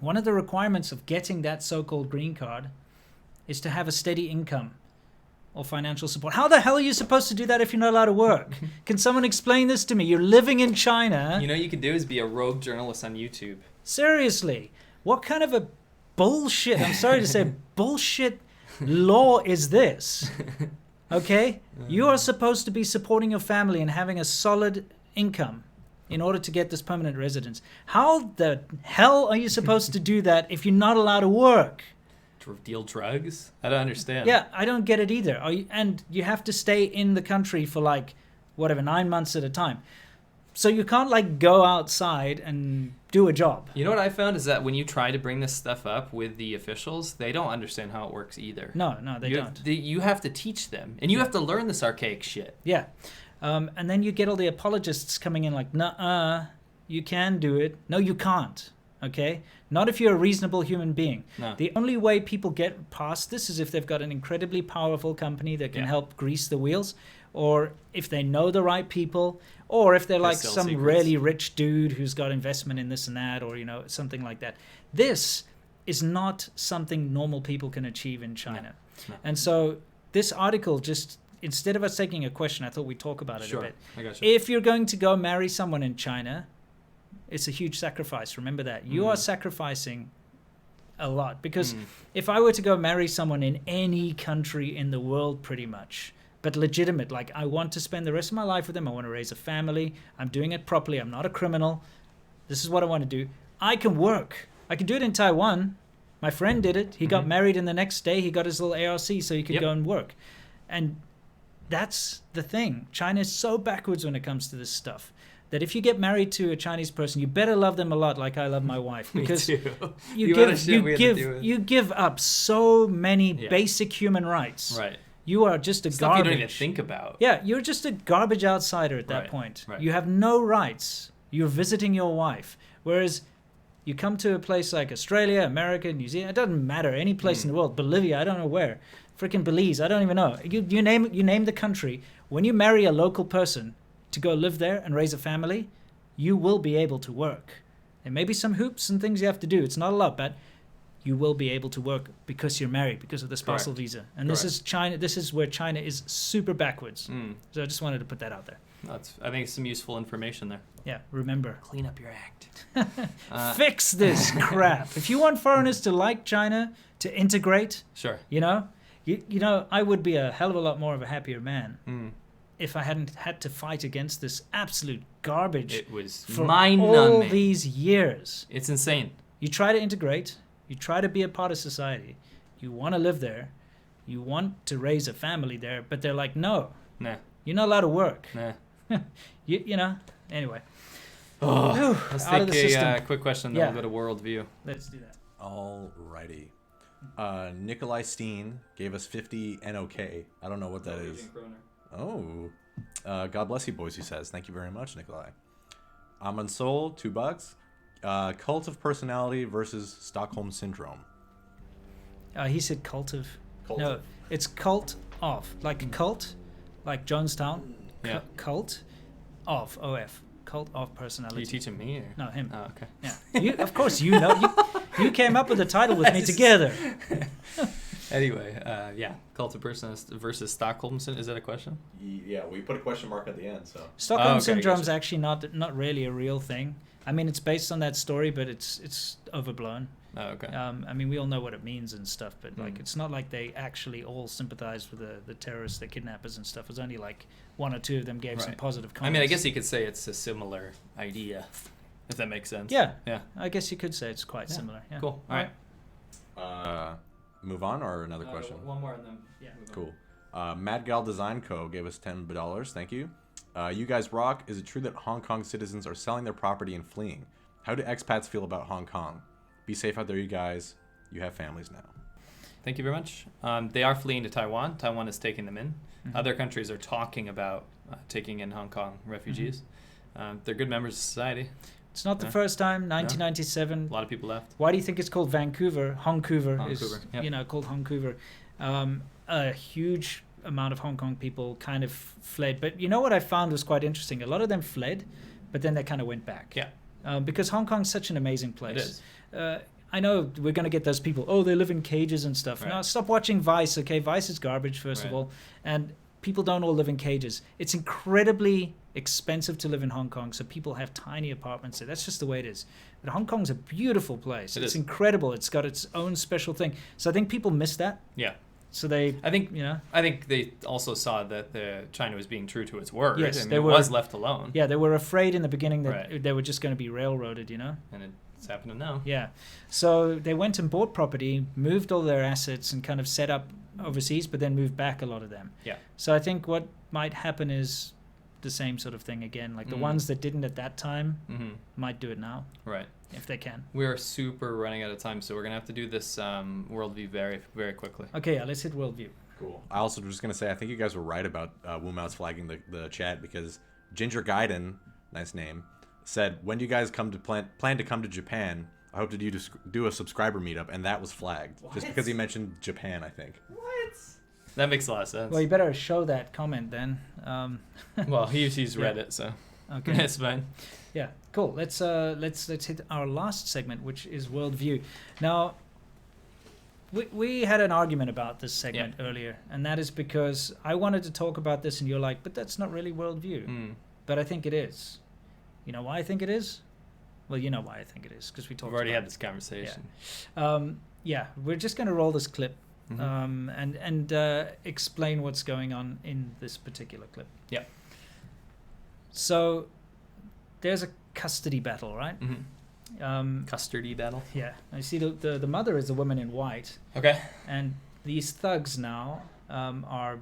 One of the requirements of getting that so-called green card is to have a steady income or financial support. How the hell are you supposed to do that if you're not allowed to work? Can someone explain this to me? You're living in China. You know what you could do is be a rogue journalist on YouTube. Seriously. What kind of a bullshit, I'm sorry to say, bullshit law is this? Okay? You are supposed to be supporting your family and having a solid income in order to get this permanent residence. How the hell are you supposed to do that if you're not allowed to work? Deal drugs? I don't understand. Yeah, I don't get it either. And you have to stay in the country for 9 months at a time. So you can't go outside and do a job. You know what I found is that when you try to bring this stuff up with the officials, they don't understand how it works either. No, they don't. You have to teach them, and you have to learn this archaic shit. Yeah. And then you get all the apologists coming in like, nuh-uh, you can do it. No, you can't. Okay? Not if you're a reasonable human being. No. The only way people get past this is if they've got an incredibly powerful company that can help grease the wheels, or if they know the right people, or if they're like some secrets. really rich dude who's got investment in this and that, or something like that. This is not something normal people can achieve in China. No. And so this article just, instead of us taking a question, I thought we'd talk about it a bit. I got you. If you're going to go marry someone in China, it's a huge sacrifice. Remember that. You are sacrificing a lot. Because if I were to go marry someone in any country in the world pretty much, but legitimate, I want to spend the rest of my life with them, I want to raise a family, I'm doing it properly, I'm not a criminal, this is what I want to do, I can work. I can do it in Taiwan. My friend did it. He got married, and the next day he got his little ARC so he could go and work. And that's the thing. China is so backwards when it comes to this stuff that if you get married to a Chinese person, you better love them a lot like I love my wife. Because you give up so many basic human rights. Right. You are just a Stuff garbage. you don't even think about. Yeah, you're just a garbage outsider at that point. Right. You have no rights. You're visiting your wife. Whereas you come to a place like Australia, America, New Zealand, it doesn't matter, any place in the world, Bolivia, I don't know where, freaking Belize, I don't even know. You name the country. When you marry a local person to go live there and raise a family, you will be able to work. There may be some hoops and things you have to do. It's not a lot, but you will be able to work because you're married, because of the spousal visa. And this is China. This is where China is super backwards. So I just wanted to put that out there. I think it's some useful information there. Yeah, remember. Clean up your act. Fix this crap. If you want foreigners to like China, to integrate, sure. I would be a hell of a lot more of a happier man if I hadn't had to fight against this absolute garbage. It was for mind-numbing. All these years. It's insane. You try to integrate. You try to be a part of society. You want to live there. You want to raise a family there. But they're like, no. Nah. You're not allowed to work. Nah. Anyway. Let's take a quick question, then we'll go to worldview. Let's do that. Alrighty. Nikolai Steen gave us 50 NOK. I don't know what that is. Oh. God bless you, boys, he says. Thank you very much, Nikolai. Amansol, $2. Cult of personality versus Stockholm syndrome. He said cult of. Cult No, of. it's cult of. Like a cult, like Jonestown. Yeah. Cult of. OF. Cult of personality. Are you teaching me? Or? No, him. Oh, okay. Yeah. You, of course, you know. You came up with the title with me together. Anyway, yeah. Cult of personality versus Stockholm syndrome. Is that a question? Yeah, we put a question mark at the end, so. Stockholm okay, syndrome's gotcha. actually not really a real thing. I mean, it's based on that story, but it's overblown. Oh, okay. I mean, we all know what it means and stuff, but like, it's not like they actually all sympathize with the terrorists, the kidnappers and stuff. It's only like one or two of them gave some Right. positive comments. I mean, I guess you could say it's a similar idea, if that makes sense. Yeah. Yeah. I guess you could say it's quite similar. Yeah. Cool. All right. Move on or another question? One more and then Cool. Mad Gal Design Co. gave us $10. Thank you. You guys rock. Is it true that Hong Kong citizens are selling their property and fleeing? How do expats feel about Hong Kong? Be safe out there, you guys. You have families now. Thank you very much. They are fleeing to Taiwan. Taiwan is taking them in. Mhm. Other countries are talking about taking in Hong Kong refugees. They're good members of society. It's not the Yeah. first time. 1997. A lot of people left. Why do you think it's called Vancouver? Hongcouver is, Hongcouver, yep. Called Hongcouver. A huge amount of Hong Kong people kind of fled. But you know what I found was quite interesting? A lot of them fled, but then they kind of went back. Yeah. Because Hong Kong's such an amazing place. It is. I know we're going to get those people, oh, they live in cages and stuff. Right. No, stop watching Vice, okay? Vice is garbage, first of Right. all. And people don't all live in cages. It's incredibly expensive to live in Hong Kong, so people have tiny apartments there. That's just the way it is. But Hong Kong's a beautiful place. It It's is. incredible. It's got its own special thing. So I think people miss that. Yeah. So they, I think you know, I think they also saw that China was being true to its word. Yes, I mean, they it were- was left alone. yeah, they were afraid in the beginning that Right. they were just going to be railroaded, you know? And it's happening now. Yeah. So they went and bought property, moved all their assets, and kind of set up overseas, but then moved back, a lot of them. Yeah. So I think what might happen is the same sort of thing again. Like the ones that didn't at that time Mm-hmm. might do it now, Right. if they can. We are super running out of time, so we're going to have to do this worldview very, very quickly. Okay, yeah, let's hit worldview. Cool. I also was just going to say, I think you guys were right about Wu Mao's flagging the chat, because Ginger Gaiden, nice name, said, when do you guys come to plan to come to Japan? I hope to do a subscriber meetup, and that was flagged. Just because he mentioned Japan, I think. That makes a lot of sense. Well, you better show that comment then. Well, he's read it, so Okay. it's fine. Yeah, cool. Let's hit our last segment, which is worldview. Now, we had an argument about this segment earlier, and that is because I wanted to talk about this, and you're like, but that's not really worldview. Mm. But I think it is. You know why I think it is? Well, you know why I think it is, because we talked. We've already about had this conversation. Yeah, we're just going to roll this clip Mhm. and explain what's going on in this particular clip. Yeah. So there's a custody battle, right? Mm-hmm. Custardy battle. Yeah. I see the mother is the woman in white, Okay. and these thugs now are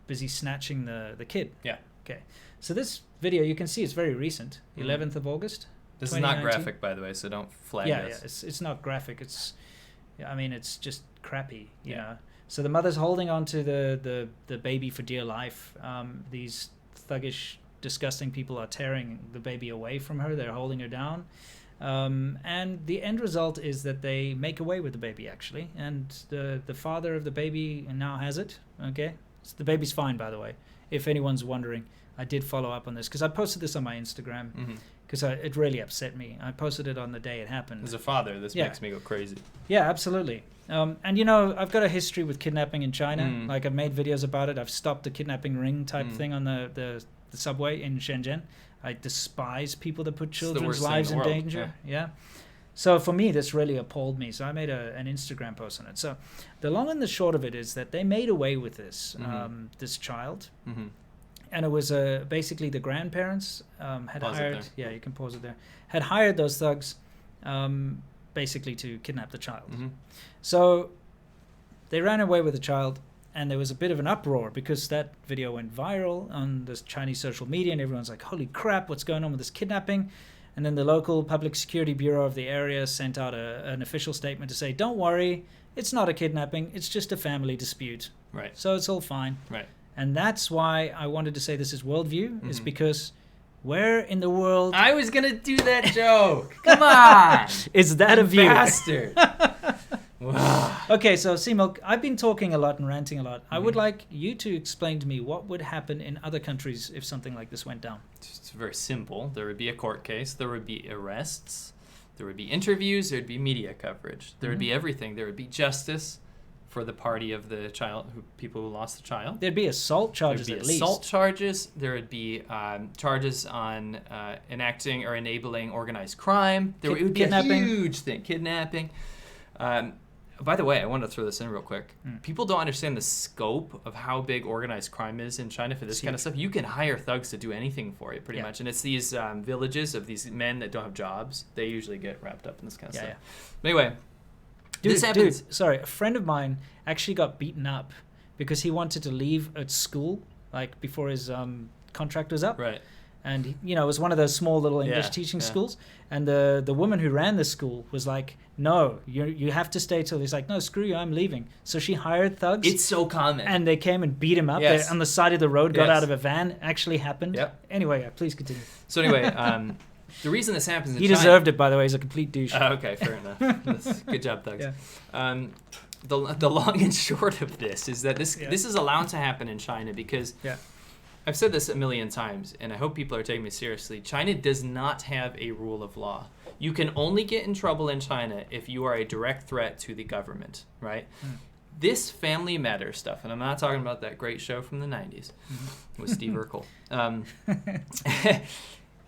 busy snatching the kid. Yeah. Okay. So this video, you can see it's very recent, Mhm. 11th of August. This is not 2019. graphic, by the way, so don't flag Yeah, us. it's not graphic. I mean, it's just crappy, you Yeah. know. So the mother's holding on to the baby for dear life. These thuggish, disgusting people are tearing the baby away from her. They're holding her down. And the end result is that they make away with the baby, actually. And the father of the baby now has it, okay? So the baby's fine, by the way, if anyone's wondering. I did follow up on this, because I posted this on my Instagram, Mm-hmm. because it really upset me. I posted it on the day it happened. As a father, this Yeah. makes me go crazy. Yeah, absolutely. And you know, I've got a history with kidnapping in China. Mm. Like, I've made videos about it. I've stopped the kidnapping ring type Mm. thing on the subway in Shenzhen. I despise people that put the children's worst thing in lives the in world, danger. Yeah. So for me, this really appalled me. So I made an Instagram post on it. So the long and the short of it is that they made away with this this child. Mm-hmm. And it was basically the grandparents had Pause it hired. there. Yeah, you can pause it there. Had hired those thugs, basically to kidnap the child. Mm-hmm. So they ran away with the child, and there was a bit of an uproar because that video went viral on the Chinese social media, and everyone's like, "Holy crap! What's going on with this kidnapping?" And then the local public security bureau of the area sent out an official statement to say, "Don't worry, it's not a kidnapping. It's just a family dispute. Right. So it's all fine." Right. And that's why I wanted to say this is worldview, is Mhm. because Where in the world I was gonna do that joke. Come on. is that a view? Bastard. Wow. Okay, so Seamilk, I've been talking a lot and ranting a lot. I would like you to explain to me what would happen in other countries if something like this went down. It's very simple. There would be a court case. There would be arrests. There would be interviews. There would be media coverage. There would be everything. There would be justice for the party of the child, people who lost the child. There'd be assault charges There'd at be least. assault charges. There would be charges on enacting or enabling organized crime. It would be a huge thing. Kidnapping. By the way, I want to throw this in real quick. People don't understand the scope of how big organized crime is in China for this kind of stuff. You can hire thugs to do anything for you, pretty much. And it's these villages of these men that don't have jobs. They usually get wrapped up in this kind of stuff. Yeah. But anyway, this happens. Dude, sorry. A friend of mine actually got beaten up because he wanted to leave at school, like before his contract was up. Right. And, you know, it was one of those small little English teaching schools. And the woman who ran the school was like, no, you have to stay till. He's like, no, screw you, I'm leaving. So she hired thugs. It's so common. And they came and beat him up. Yes. They, on the side of the road, got out of a van. Actually happened. Yep. Anyway, please continue. So anyway, the reason this happens in He China... deserved it, by the way. He's a complete douche. Okay, fair enough. Good job, thugs. Yeah. The long and short of this is that this is allowed to happen in China because... Yeah. I've said this a million times, and I hope people are taking me seriously. China does not have a rule of law. You can only get in trouble in China if you are a direct threat to the government, right? This family matters stuff, and I'm not talking about that great show from the 90s with Steve Urkel.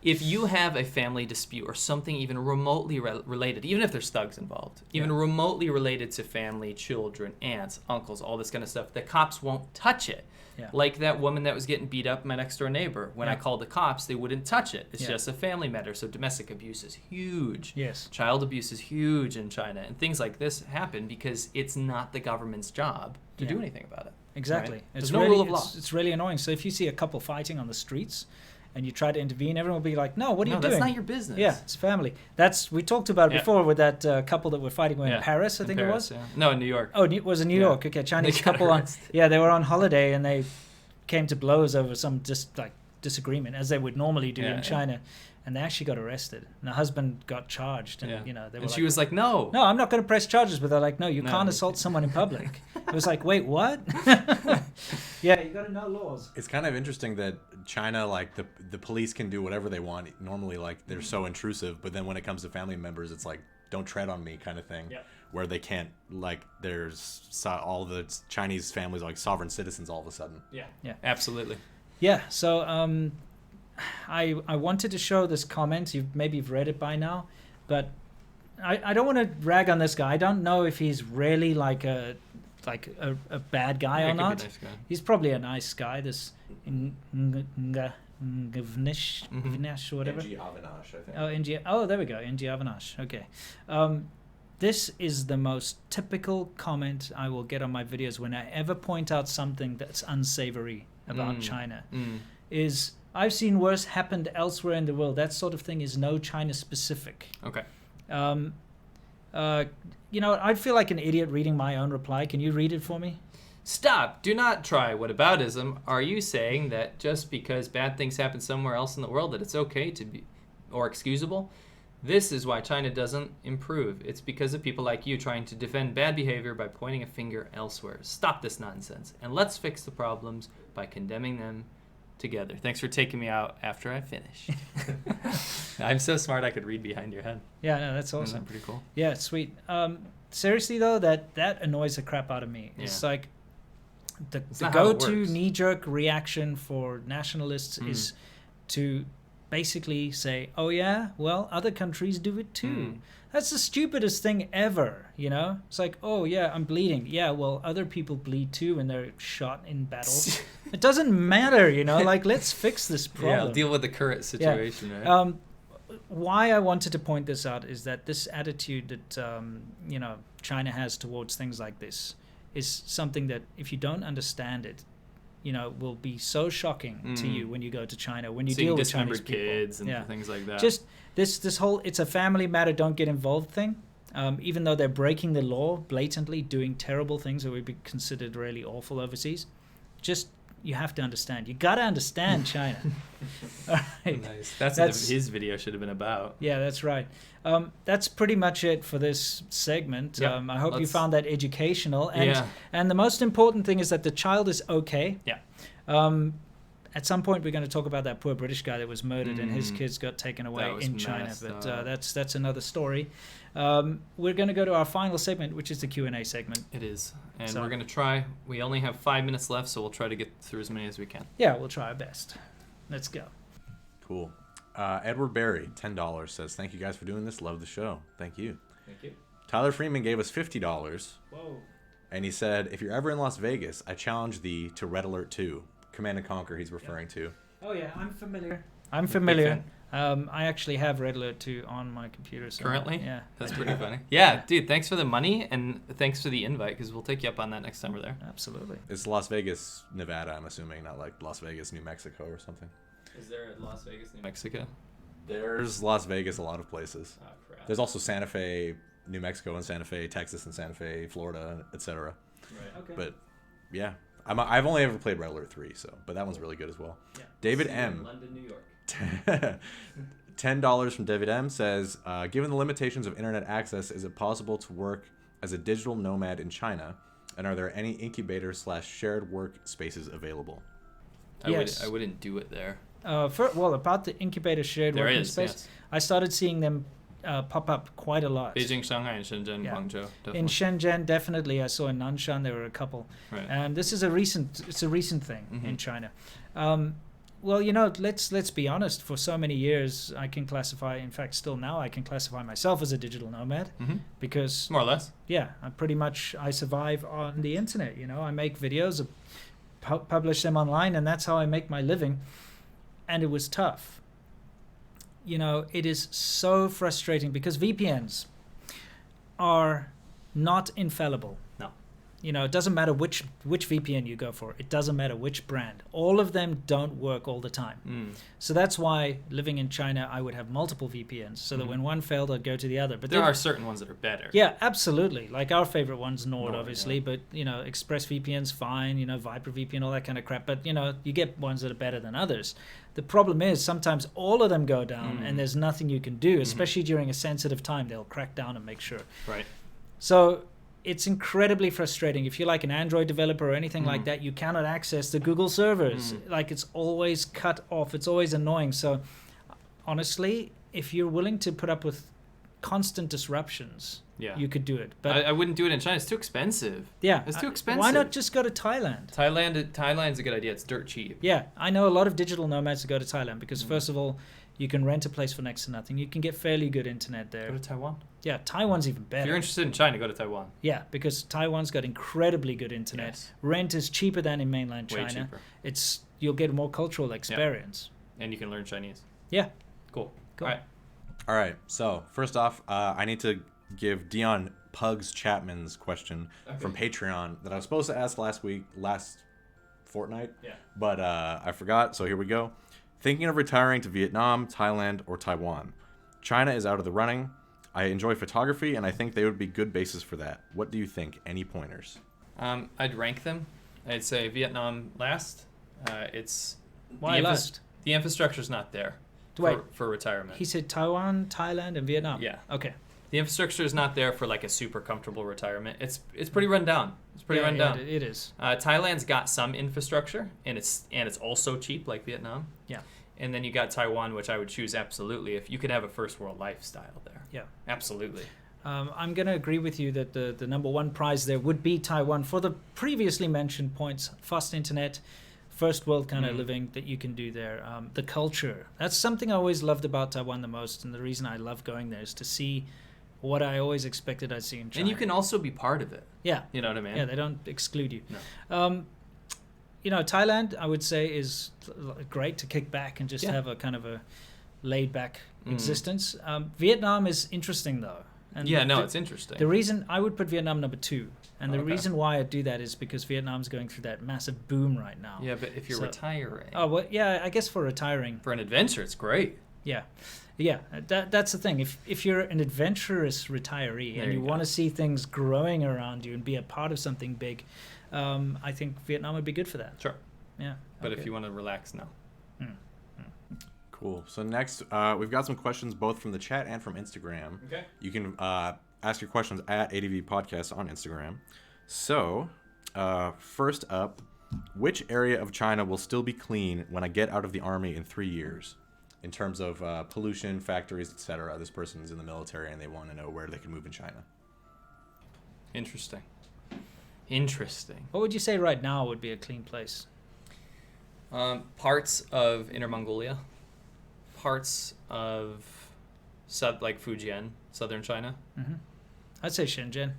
If you have a family dispute or something even remotely related, even if there's thugs involved, even remotely related to family, children, aunts, uncles, all this kind of stuff, the cops won't touch it. Yeah. Like that woman that was getting beat up, my next door neighbor. When I called the cops, they wouldn't touch it. It's just a family matter. So domestic abuse is huge. Yes. Child abuse is huge in China. And things like this happen because it's not the government's job to do anything about it. Exactly. Right? There's no rule of law. It's really annoying. So if you see a couple fighting on the streets and you try to intervene, everyone will be like, no, what are you doing? That's not your business. Yeah, it's family. We talked about it before with that couple that were fighting in Paris, I think it was. Yeah. No, in New York. Oh, it was in New York. Okay, Chinese couple they were on holiday and they came to blows over some disagreement, as they would normally do in China. And they actually got arrested. And the husband got charged. And, you know, they were she was like, no. No, I'm not going to press charges. But they're like, no, you can't assault someone in public. It was like, wait, what? Yeah, you got to know laws. It's kind of interesting that China, like, the police can do whatever they want. Normally, like, they're so intrusive. But then when it comes to family members, it's like, don't tread on me kind of thing. Yeah. Where they can't, like, there's all the Chinese families are like sovereign citizens all of a sudden. Yeah, absolutely. Yeah, so... I wanted to show this comment. Maybe you've read it by now, but I don't want to rag on this guy. I don't know if he's really like a bad guy or not. Nice guy. He's probably a nice guy. This Gvnish or whatever. NG Avinash, I think. Oh, there we go. NG Avinash. Okay. This is the most typical comment I will get on my videos when I ever point out something that's unsavory about China. Is I've seen worse happened elsewhere in the world. That sort of thing is no China specific. Okay. You know, I feel like an idiot reading my own reply. Can you read it for me? Stop. Do not try whataboutism. Are you saying that just because bad things happen somewhere else in the world that it's okay to be, or excusable? This is why China doesn't improve. It's because of people like you trying to defend bad behavior by pointing a finger elsewhere. Stop this nonsense. And let's fix the problems by condemning them together. Thanks for taking me out after I finish. I'm so smart I could read behind your head. Yeah, no, that's awesome. Isn't that pretty cool? Yeah, sweet. Seriously though, that annoys the crap out of me. It's like the go-to knee-jerk reaction for nationalists is to basically say, oh yeah, well, other countries do it too. That's the stupidest thing ever, you know? It's like, oh yeah, I'm bleeding. Yeah, well, other people bleed too when they're shot in battle. It doesn't matter, you know? Like, let's fix this problem. Yeah, deal with the current situation, right? Why I wanted to point this out is that this attitude that, you know, China has towards things like this is something that if you don't understand it, you know, will be so shocking to you when you go to China, when you deal with Chinese people. Kids and things like that. Just this whole it's a family matter, don't get involved thing. Even though they're breaking the law blatantly, doing terrible things that would be considered really awful overseas, just you have to understand. You got to understand China. All right. Nice. That's what his video should have been about. Yeah, that's right. That's pretty much it for this segment. Yep. I hope you found that educational. And the most important thing is that the child is okay. Yeah. At some point, we're going to talk about that poor British guy that was murdered and his kids got taken away in China. But that's another story. We're going to go to our final segment, which is the Q&A segment. It is. And we're going to try. We only have 5 minutes left, so we'll try to get through as many as we can. Yeah, we'll try our best. Let's go. Cool. Edward Berry, $10, says, thank you guys for doing this. Love the show. Thank you. Thank you. Tyler Freeman gave us $50. Whoa. And he said, if you're ever in Las Vegas, I challenge thee to Red Alert 2. Command & Conquer he's referring to. Oh, yeah, I'm familiar. I actually have Red Alert 2 on my computer. So currently? Yeah. That's pretty funny. Yeah, dude, thanks for the money and thanks for the invite because we'll take you up on that next time we're there. Absolutely. It's Las Vegas, Nevada, I'm assuming, not like Las Vegas, New Mexico or something. Is there a Las Vegas, New Mexico? There's Las Vegas a lot of places. Oh, crap. There's also Santa Fe, New Mexico and Santa Fe, Texas and Santa Fe, Florida, etc. Right. Okay. But, yeah. I've only ever played Red Alert 3, but that one's really good as well. Yeah. David See M. in London, New York. $10 from David M. says, given the limitations of internet access, is it possible to work as a digital nomad in China? And are there any incubator/shared work spaces available? Yes. I wouldn't do it there. About the incubator shared There working is, space, yes. I started seeing them pop up quite a lot. Beijing, Shanghai, and Shenzhen, Yeah. Guangzhou. Definitely. In Shenzhen, definitely. I saw in Nanshan there were a couple. Right. And this is a recent thing in China. Well, let's be honest. For so many years, I can classify. In fact, still now, I can classify myself as a digital nomad because more or less. Yeah, I survive on the internet. I make videos, publish them online, and that's how I make my living. And it was tough. It is so frustrating because VPNs are not infallible. No. It doesn't matter which VPN you go for. It doesn't matter which brand. All of them don't work all the time. So that's why living in China, I would have multiple VPNs so that when one failed, I'd go to the other. But there are certain ones that are better. Yeah, absolutely. Like our favorite one's Nord, obviously. Yeah. But, ExpressVPN's fine, ViperVPN, all that kind of crap. But, you get ones that are better than others. The problem is sometimes all of them go down and there's nothing you can do, especially during a sensitive time. They'll crack down and make sure. Right. So it's incredibly frustrating. If you're like an Android developer or anything like that, you cannot access the Google servers. Like it's always cut off. It's always annoying. So honestly, if you're willing to put up with constant disruptions, you could do it. But I wouldn't do it in China. It's too expensive. Yeah. It's too expensive. Why not just go to Thailand? Thailand's a good idea. It's dirt cheap. Yeah. I know a lot of digital nomads that go to Thailand because first of all, you can rent a place for next to nothing. You can get fairly good internet there. Go to Taiwan. Yeah, Taiwan's even better. If you're interested in China, go to Taiwan. Yeah, because Taiwan's got incredibly good internet. Yes. Rent is cheaper than in mainland China. Way cheaper. You'll get a more cultural experience. Yeah. And you can learn Chinese. Yeah. Cool. All right. So first off, I need to give Dion Pugs Chapman's question from Patreon that I was supposed to ask last fortnight. Yeah. But I forgot. So here we go. Thinking of retiring to Vietnam, Thailand, or Taiwan. China is out of the running. I enjoy photography, and I think they would be good bases for that. What do you think? Any pointers? I'd rank them. I'd say Vietnam last. Why last? The infrastructure's not there for retirement. He said Taiwan, Thailand, and Vietnam. Yeah. Okay. The infrastructure is not there for like a super comfortable retirement. It's pretty run down. It's pretty run down. It is. Thailand's got some infrastructure, and it's also cheap like Vietnam. Yeah. And then you got Taiwan, which I would choose absolutely if you could have a first world lifestyle there. Yeah. Absolutely. I'm going to agree with you that the number one prize there would be Taiwan for the previously mentioned points: fast internet, first world kind of living that you can do there. The culture. That's something I always loved about Taiwan the most, and the reason I love going there is to see what I always expected I'd see in China. And you can also be part of it. Yeah. You know what I mean? Yeah, they don't exclude you. No. Thailand, I would say, is great to kick back and just have a kind of a laid-back existence. Vietnam is interesting, though. And it's interesting. The reason I would put Vietnam number 2, and the reason why I do that is because Vietnam's going through that massive boom right now. Yeah, but if you're retiring... Oh, well, yeah, I guess for retiring... For an adventure, it's great. Yeah. Yeah, that's the thing. If you're an adventurous retiree and you want to see things growing around you and be a part of something big, I think Vietnam would be good for that. Sure. Yeah. But if you want to relax, no. Cool. So next, we've got some questions both from the chat and from Instagram. Okay. You can ask your questions at ADV Podcast on Instagram. So, first up, which area of China will still be clean when I get out of the army in 3 years? In terms of pollution, factories, etc. This person's in the military and they want to know where they can move in China. Interesting. What would you say right now would be a clean place? Parts of Inner Mongolia. Parts of Fujian, southern China. Mm-hmm. I'd say Shenzhen.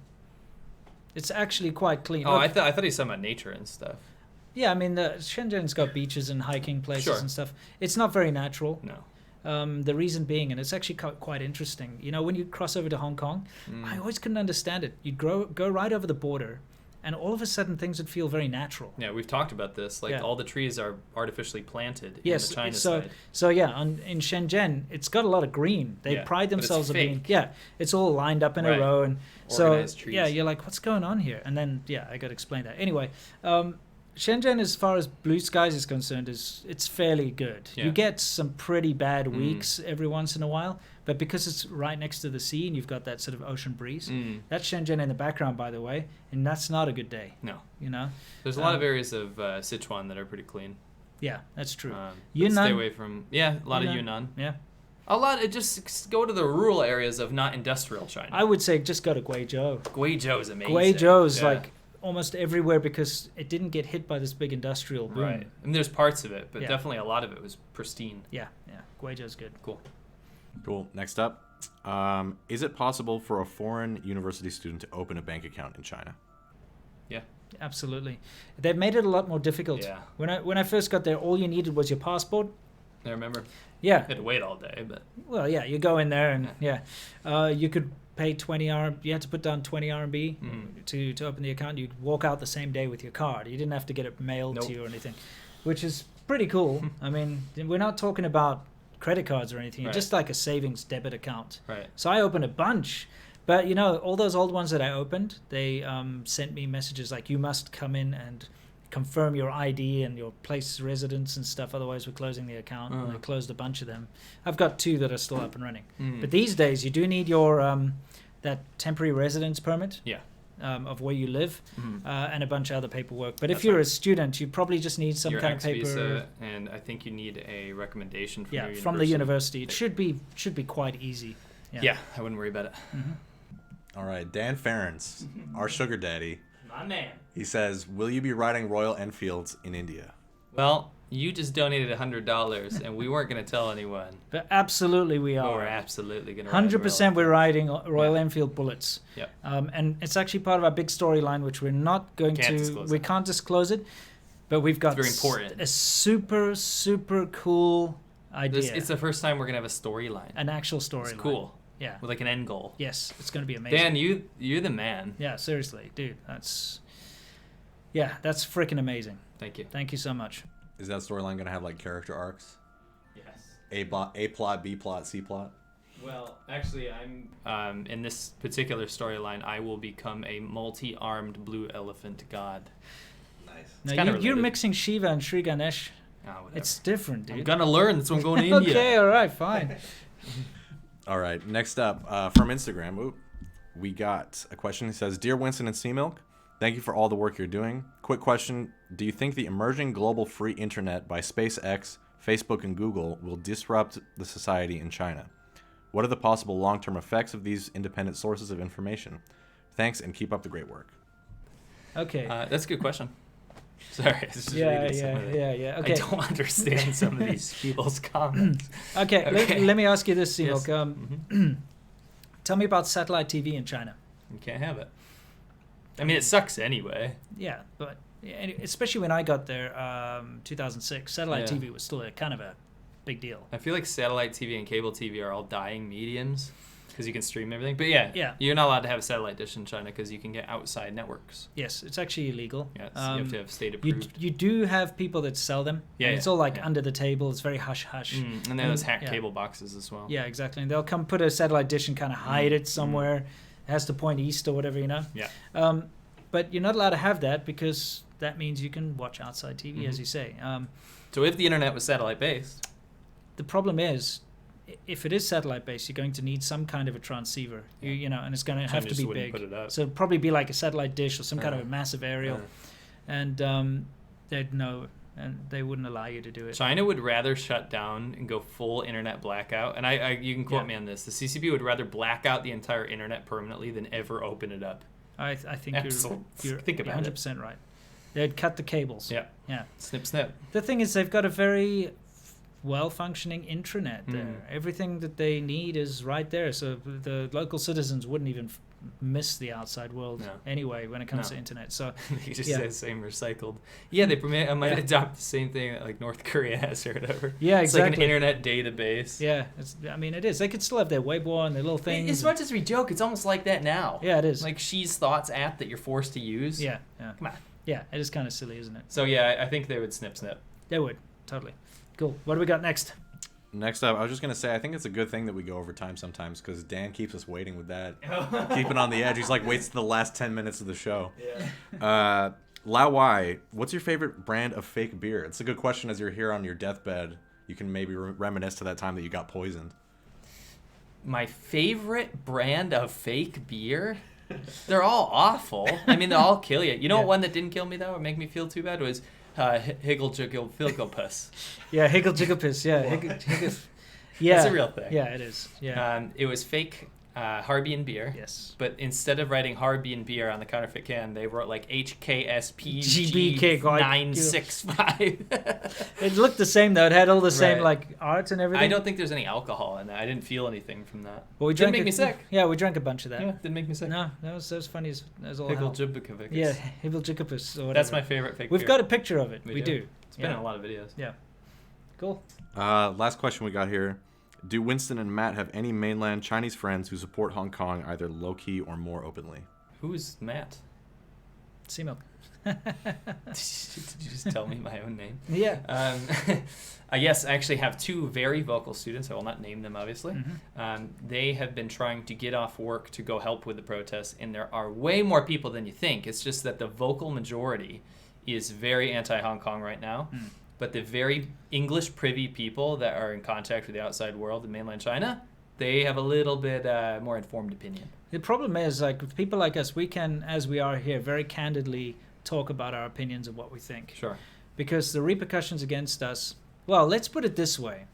It's actually quite clean. Oh, I thought he was talking about nature and stuff. Yeah, I mean, Shenzhen's got beaches and hiking places and stuff. It's not very natural. No. The reason being, and it's actually quite interesting, when you cross over to Hong Kong, I always couldn't understand it. You'd go right over the border, and all of a sudden things would feel very natural. Yeah, we've talked about this. All the trees are artificially planted in the China side. In Shenzhen, it's got a lot of green. They pride themselves on being it's all lined up in a row, and organized trees. You're like, what's going on here? And then I got to explain that. Anyway, Shenzhen, as far as blue skies is concerned, it's fairly good. Yeah. You get some pretty bad weeks every once in a while, but because it's right next to the sea and you've got that sort of ocean breeze, that's Shenzhen in the background, by the way, and that's not a good day. No. There's a lot of areas of Sichuan that are pretty clean. Yeah, that's true. Yunnan. Stay away from a lot of Yunnan. Yeah. A lot. Just go to the rural areas of not industrial China. I would say just go to Guizhou. Guizhou is amazing. Guizhou's almost everywhere because it didn't get hit by this big industrial boom. Right. And there's parts of it, but definitely a lot of it was pristine. Yeah. Guizhou's good. Cool. Next up, is it possible for a foreign university student to open a bank account in China? Yeah. Absolutely. They've made it a lot more difficult. Yeah. When I first got there, all you needed was your passport. I remember. Yeah. You had to wait all day, but... Well, you go in there and, you could pay 20 RMB. You had to put down 20 RMB to open the account. You'd walk out the same day with your card. You didn't have to get it mailed to you or anything, which is pretty cool. I mean, we're not talking about credit cards or anything. Just like a savings debit account. Right. So I opened a bunch. But, all those old ones that I opened, they sent me messages like, you must come in and confirm your ID and your place of residence and stuff. Otherwise, we're closing the account. And I closed a bunch of them. I've got 2 that are still up and running. But these days, you do need your that temporary residence permit of where you live and a bunch of other paperwork. But if you're a student, you probably just need some kind of paper. Visa, and I think you need a recommendation from your university. From the university. It should be quite easy. Yeah, I wouldn't worry about it. All right, Dan Ferens, our sugar daddy. My man. He says, will you be riding Royal Enfields in India? Well, you just donated $100, and we weren't going to tell anyone. But absolutely we are. We're absolutely going to 100% we're riding Royal Enfield Bullets. Yep. And it's actually part of our big storyline, which we're not going we can't disclose it, but we've got it's very important. A super, super cool idea. It's the first time we're going to have a storyline. An actual storyline. It's cool. Yeah. With like an end goal. Yes, it's going to be amazing. Dan, you're the man. Yeah, seriously, dude. That's freaking amazing. Thank you. Thank you so much. Is that storyline going to have like character arcs? Yes. A plot, B plot, C plot? Well, actually, I'm in this particular storyline, I will become a multi-armed blue elephant god. Nice. Now, you're mixing Shiva and Sri Ganesh. Whatever. It's different, dude. I'm going to learn. That's why I'm going to India. Okay, all right, fine. All right, next up, from Instagram, we got a question. It says, Dear Winston and Seamilk, thank you for all the work you're doing. Quick question, do you think the emerging global free internet by SpaceX, Facebook, and Google will disrupt the society in China? What are the possible long-term effects of these independent sources of information? Thanks, and keep up the great work. Okay. That's a good question. Sorry, I was just reading some of it. Yeah. Okay. I don't understand some of these people's comments. Okay. Let me ask you this, Seamilk. Yes. Tell me about satellite TV in China. You can't have it. I mean, it sucks anyway. Yeah, but especially when I got there, 2006, satellite TV was still a kind of a big deal. I feel like satellite TV and cable TV are all dying mediums because you can stream everything. But yeah, you're not allowed to have a satellite dish in China because you can get outside networks. Yes, it's actually illegal. Yeah, you have to have state approved. You do have people that sell them. Yeah, it's all like under the table. It's very hush hush. And then there's hack cable boxes as well. Yeah, exactly. And they'll come put a satellite dish and kind of hide it somewhere. It has to point east or whatever, Yeah. But you're not allowed to have that because that means you can watch outside TV, as you say. So if the internet was satellite-based... The problem is, if it is satellite-based, you're going to need some kind of a transceiver, you know, and it's going to have to be big. So it'd probably be like a satellite dish or some kind of a massive aerial. And they'd know, and they wouldn't allow you to do it. China would rather shut down and go full internet blackout. And I you can quote me on this. The CCP would rather black out the entire internet permanently than ever open it up. I think you're think about 100% right. They'd cut the cables. Yeah. Snip, snip. The thing is, they've got a very well-functioning intranet there. Everything that they need is right there. So the local citizens wouldn't even miss the outside world anyway when it comes to internet. So you just say same recycled. Yeah, they might adopt the same thing that like North Korea has or whatever. Yeah, it's exactly. It's like an internet database. Yeah, it is. They could still have their Weibo and their little things. As much as we joke, it's almost like that now. Yeah, it is. Like Xi's Thoughts app that you're forced to use. Yeah. Come on. Yeah, it is kind of silly, isn't it? So yeah, I think they would snip. They would, totally. Cool. What do we got next? Next up, I was just going to say, I think it's a good thing that we go over time sometimes because Dan keeps us waiting with that. Keeping on the edge. He's like, waits to the last 10 minutes of the show. Yeah. Lao Wai, what's your favorite brand of fake beer? It's a good question as you're here on your deathbed. You can maybe reminisce to that time that you got poisoned. My favorite brand of fake beer? They're all awful. I mean, they'll all kill you. You know what one that didn't kill me, though, or make me feel too bad, was Higgle-Jiggle-Filgopus. Yeah, Higgle-Jigglepus, yeah. Yeah. That's a real thing. Yeah, it is. Yeah. It was fake Harbin beer. Yes. But instead of writing Harbin beer on the counterfeit can, they wrote like HKSPG965. It looked the same though. It had all the same like art and everything. I don't think there's any alcohol in that. I didn't feel anything from that. Well, didn't make me sick. Yeah, we drank a bunch of that. Yeah, didn't make me sick. No, that was funny as all hell. Higgle-Jiggle-Filgopus. Yeah, Higgle-Jigglepus or whatever. That's my favorite fake beer. We've got a picture of it. We do. It's been in a lot of videos. Yeah. Cool. Last question we got here. Do Winston and Matt have any mainland Chinese friends who support Hong Kong either low-key or more openly? Who's Matt? Sea Milk. Did you just tell me my own name? Yeah. Yes, I actually have two very vocal students. I will not name them, obviously. They have been trying to get off work to go help with the protests, and there are way more people than you think. It's just that the vocal majority is very anti-Hong Kong right now. But the very English privy people that are in contact with the outside world in mainland China, they have a little bit more informed opinion. The problem is, like, with people like us, we can, as we are here, very candidly talk about our opinions of what we think. Sure. Because the repercussions against us, well, let's put it this way.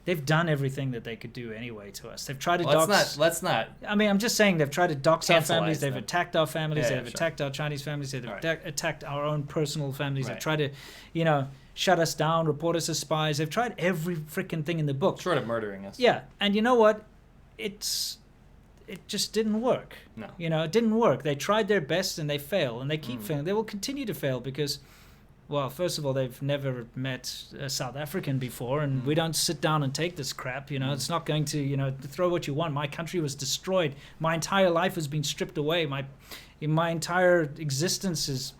They've done everything that they could do anyway to us. They've tried to dox... Let's not... I mean, I'm just saying they've tried to dox our families. They've attacked our families. They've attacked our Chinese families. They've attacked our own personal families. They've tried to, shut us down, report us as spies. They've tried every freaking thing in the book. Short of murdering us. Yeah, and you know what? It just didn't work. No. It didn't work. They tried their best and they fail, and they keep failing. They will continue to fail because... Well, first of all, they've never met a South African before, and we don't sit down and take this crap. It's not going to, throw what you want. My country was destroyed. My entire life has been stripped away. My entire existence is,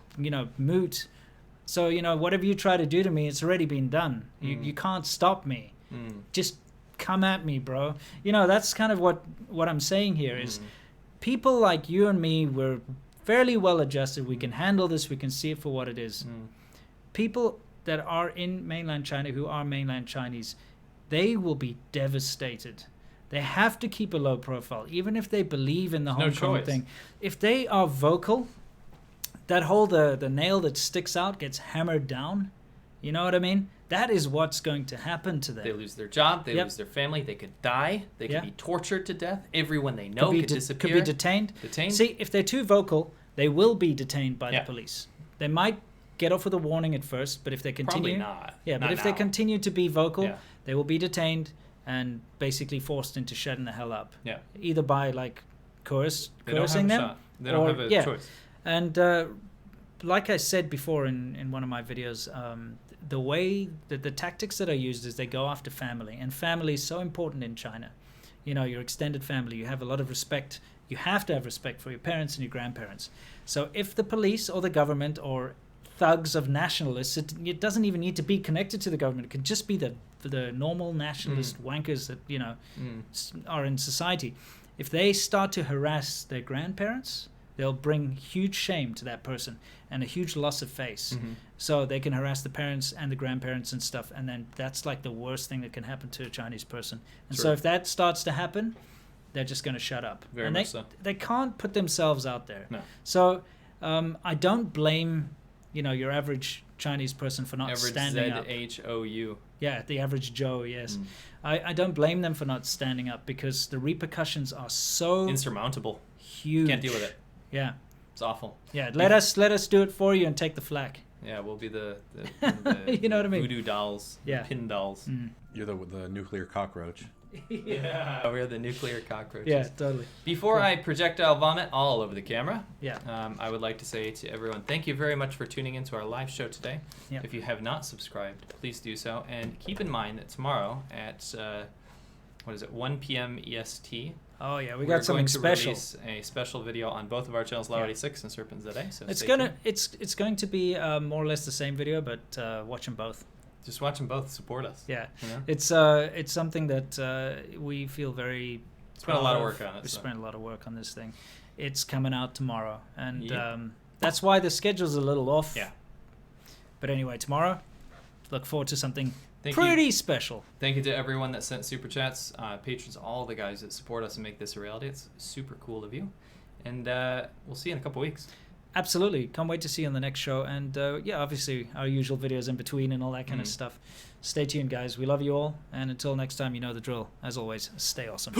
moot. So, whatever you try to do to me, it's already been done. You can't stop me. Just come at me, bro. That's kind of what I'm saying here is people like you and me, we're fairly well adjusted. We can handle this. We can see it for what it is. People that are in mainland China who are mainland Chinese, they will be devastated. They have to keep a low profile, even if they believe in the Hong Kong thing. If they are vocal, that whole the nail that sticks out gets hammered down. You know what I mean? That is what's going to happen to them. They lose their job. They lose their family. They could die. They could be tortured to death. Everyone they know could disappear. Could be detained. See, if they're too vocal, they will be detained by the police. They might get off with a warning at first, but if they continue... Probably not. Yeah, but if they continue to be vocal, they will be detained and basically forced into shutting the hell up. Yeah. Either by, coercing them. They don't have a choice. And like I said before in one of my videos, the way that the tactics that are used is they go after family, and family is so important in China. Your extended family, you have a lot of respect. You have to have respect for your parents and your grandparents. So if the police or the government or thugs of nationalists, it doesn't even need to be connected to the government. It could just be the normal nationalist wankers that are in society. If they start to harass their grandparents they'll bring huge shame to that person and a huge loss of face. So they can harass the parents and the grandparents and stuff, and then that's like the worst thing that can happen to a Chinese person. And so if that starts to happen, they're just going to shut up. Very much so. They can't put themselves out there. No. So I don't blame, your average Chinese person for not standing up. ZHOU. Yeah, the average Joe, yes. I don't blame them for not standing up because the repercussions are so insurmountable. Huge. Can't deal with it. Yeah. It's awful. Yeah, let us do it for you and take the flak. Yeah, we'll be the you know what I mean? voodoo dolls, pin dolls. You're the nuclear cockroach. Yeah, we're the nuclear cockroaches. Yeah, totally. Before I projectile vomit all over the camera, yeah, I would like to say to everyone, thank you very much for tuning into our live show today. Yep. If you have not subscribed, please do so. And keep in mind that tomorrow at, 1 p.m. EST, oh yeah, we got something special. We're going to release a special video on both of our channels, Lau86 and SerpentZA. So it's going to be more or less the same video, but watch them both. Just watch them both. Support us. Yeah, it's something that we feel very. Spent a lot of work on it. We spent a lot of work on this thing. It's coming out tomorrow, and that's why the schedule's a little off. Yeah. But anyway, tomorrow, look forward to something pretty special. Thank you to everyone that sent super chats, patrons, all the guys that support us and make this a reality. It's super cool of you, and we'll see you in a couple weeks. Absolutely. Can't wait to see you on the next show. And obviously our usual videos in between and all that kind of stuff. Stay tuned, guys. We love you all. And until next time, you know the drill. As always, stay awesome.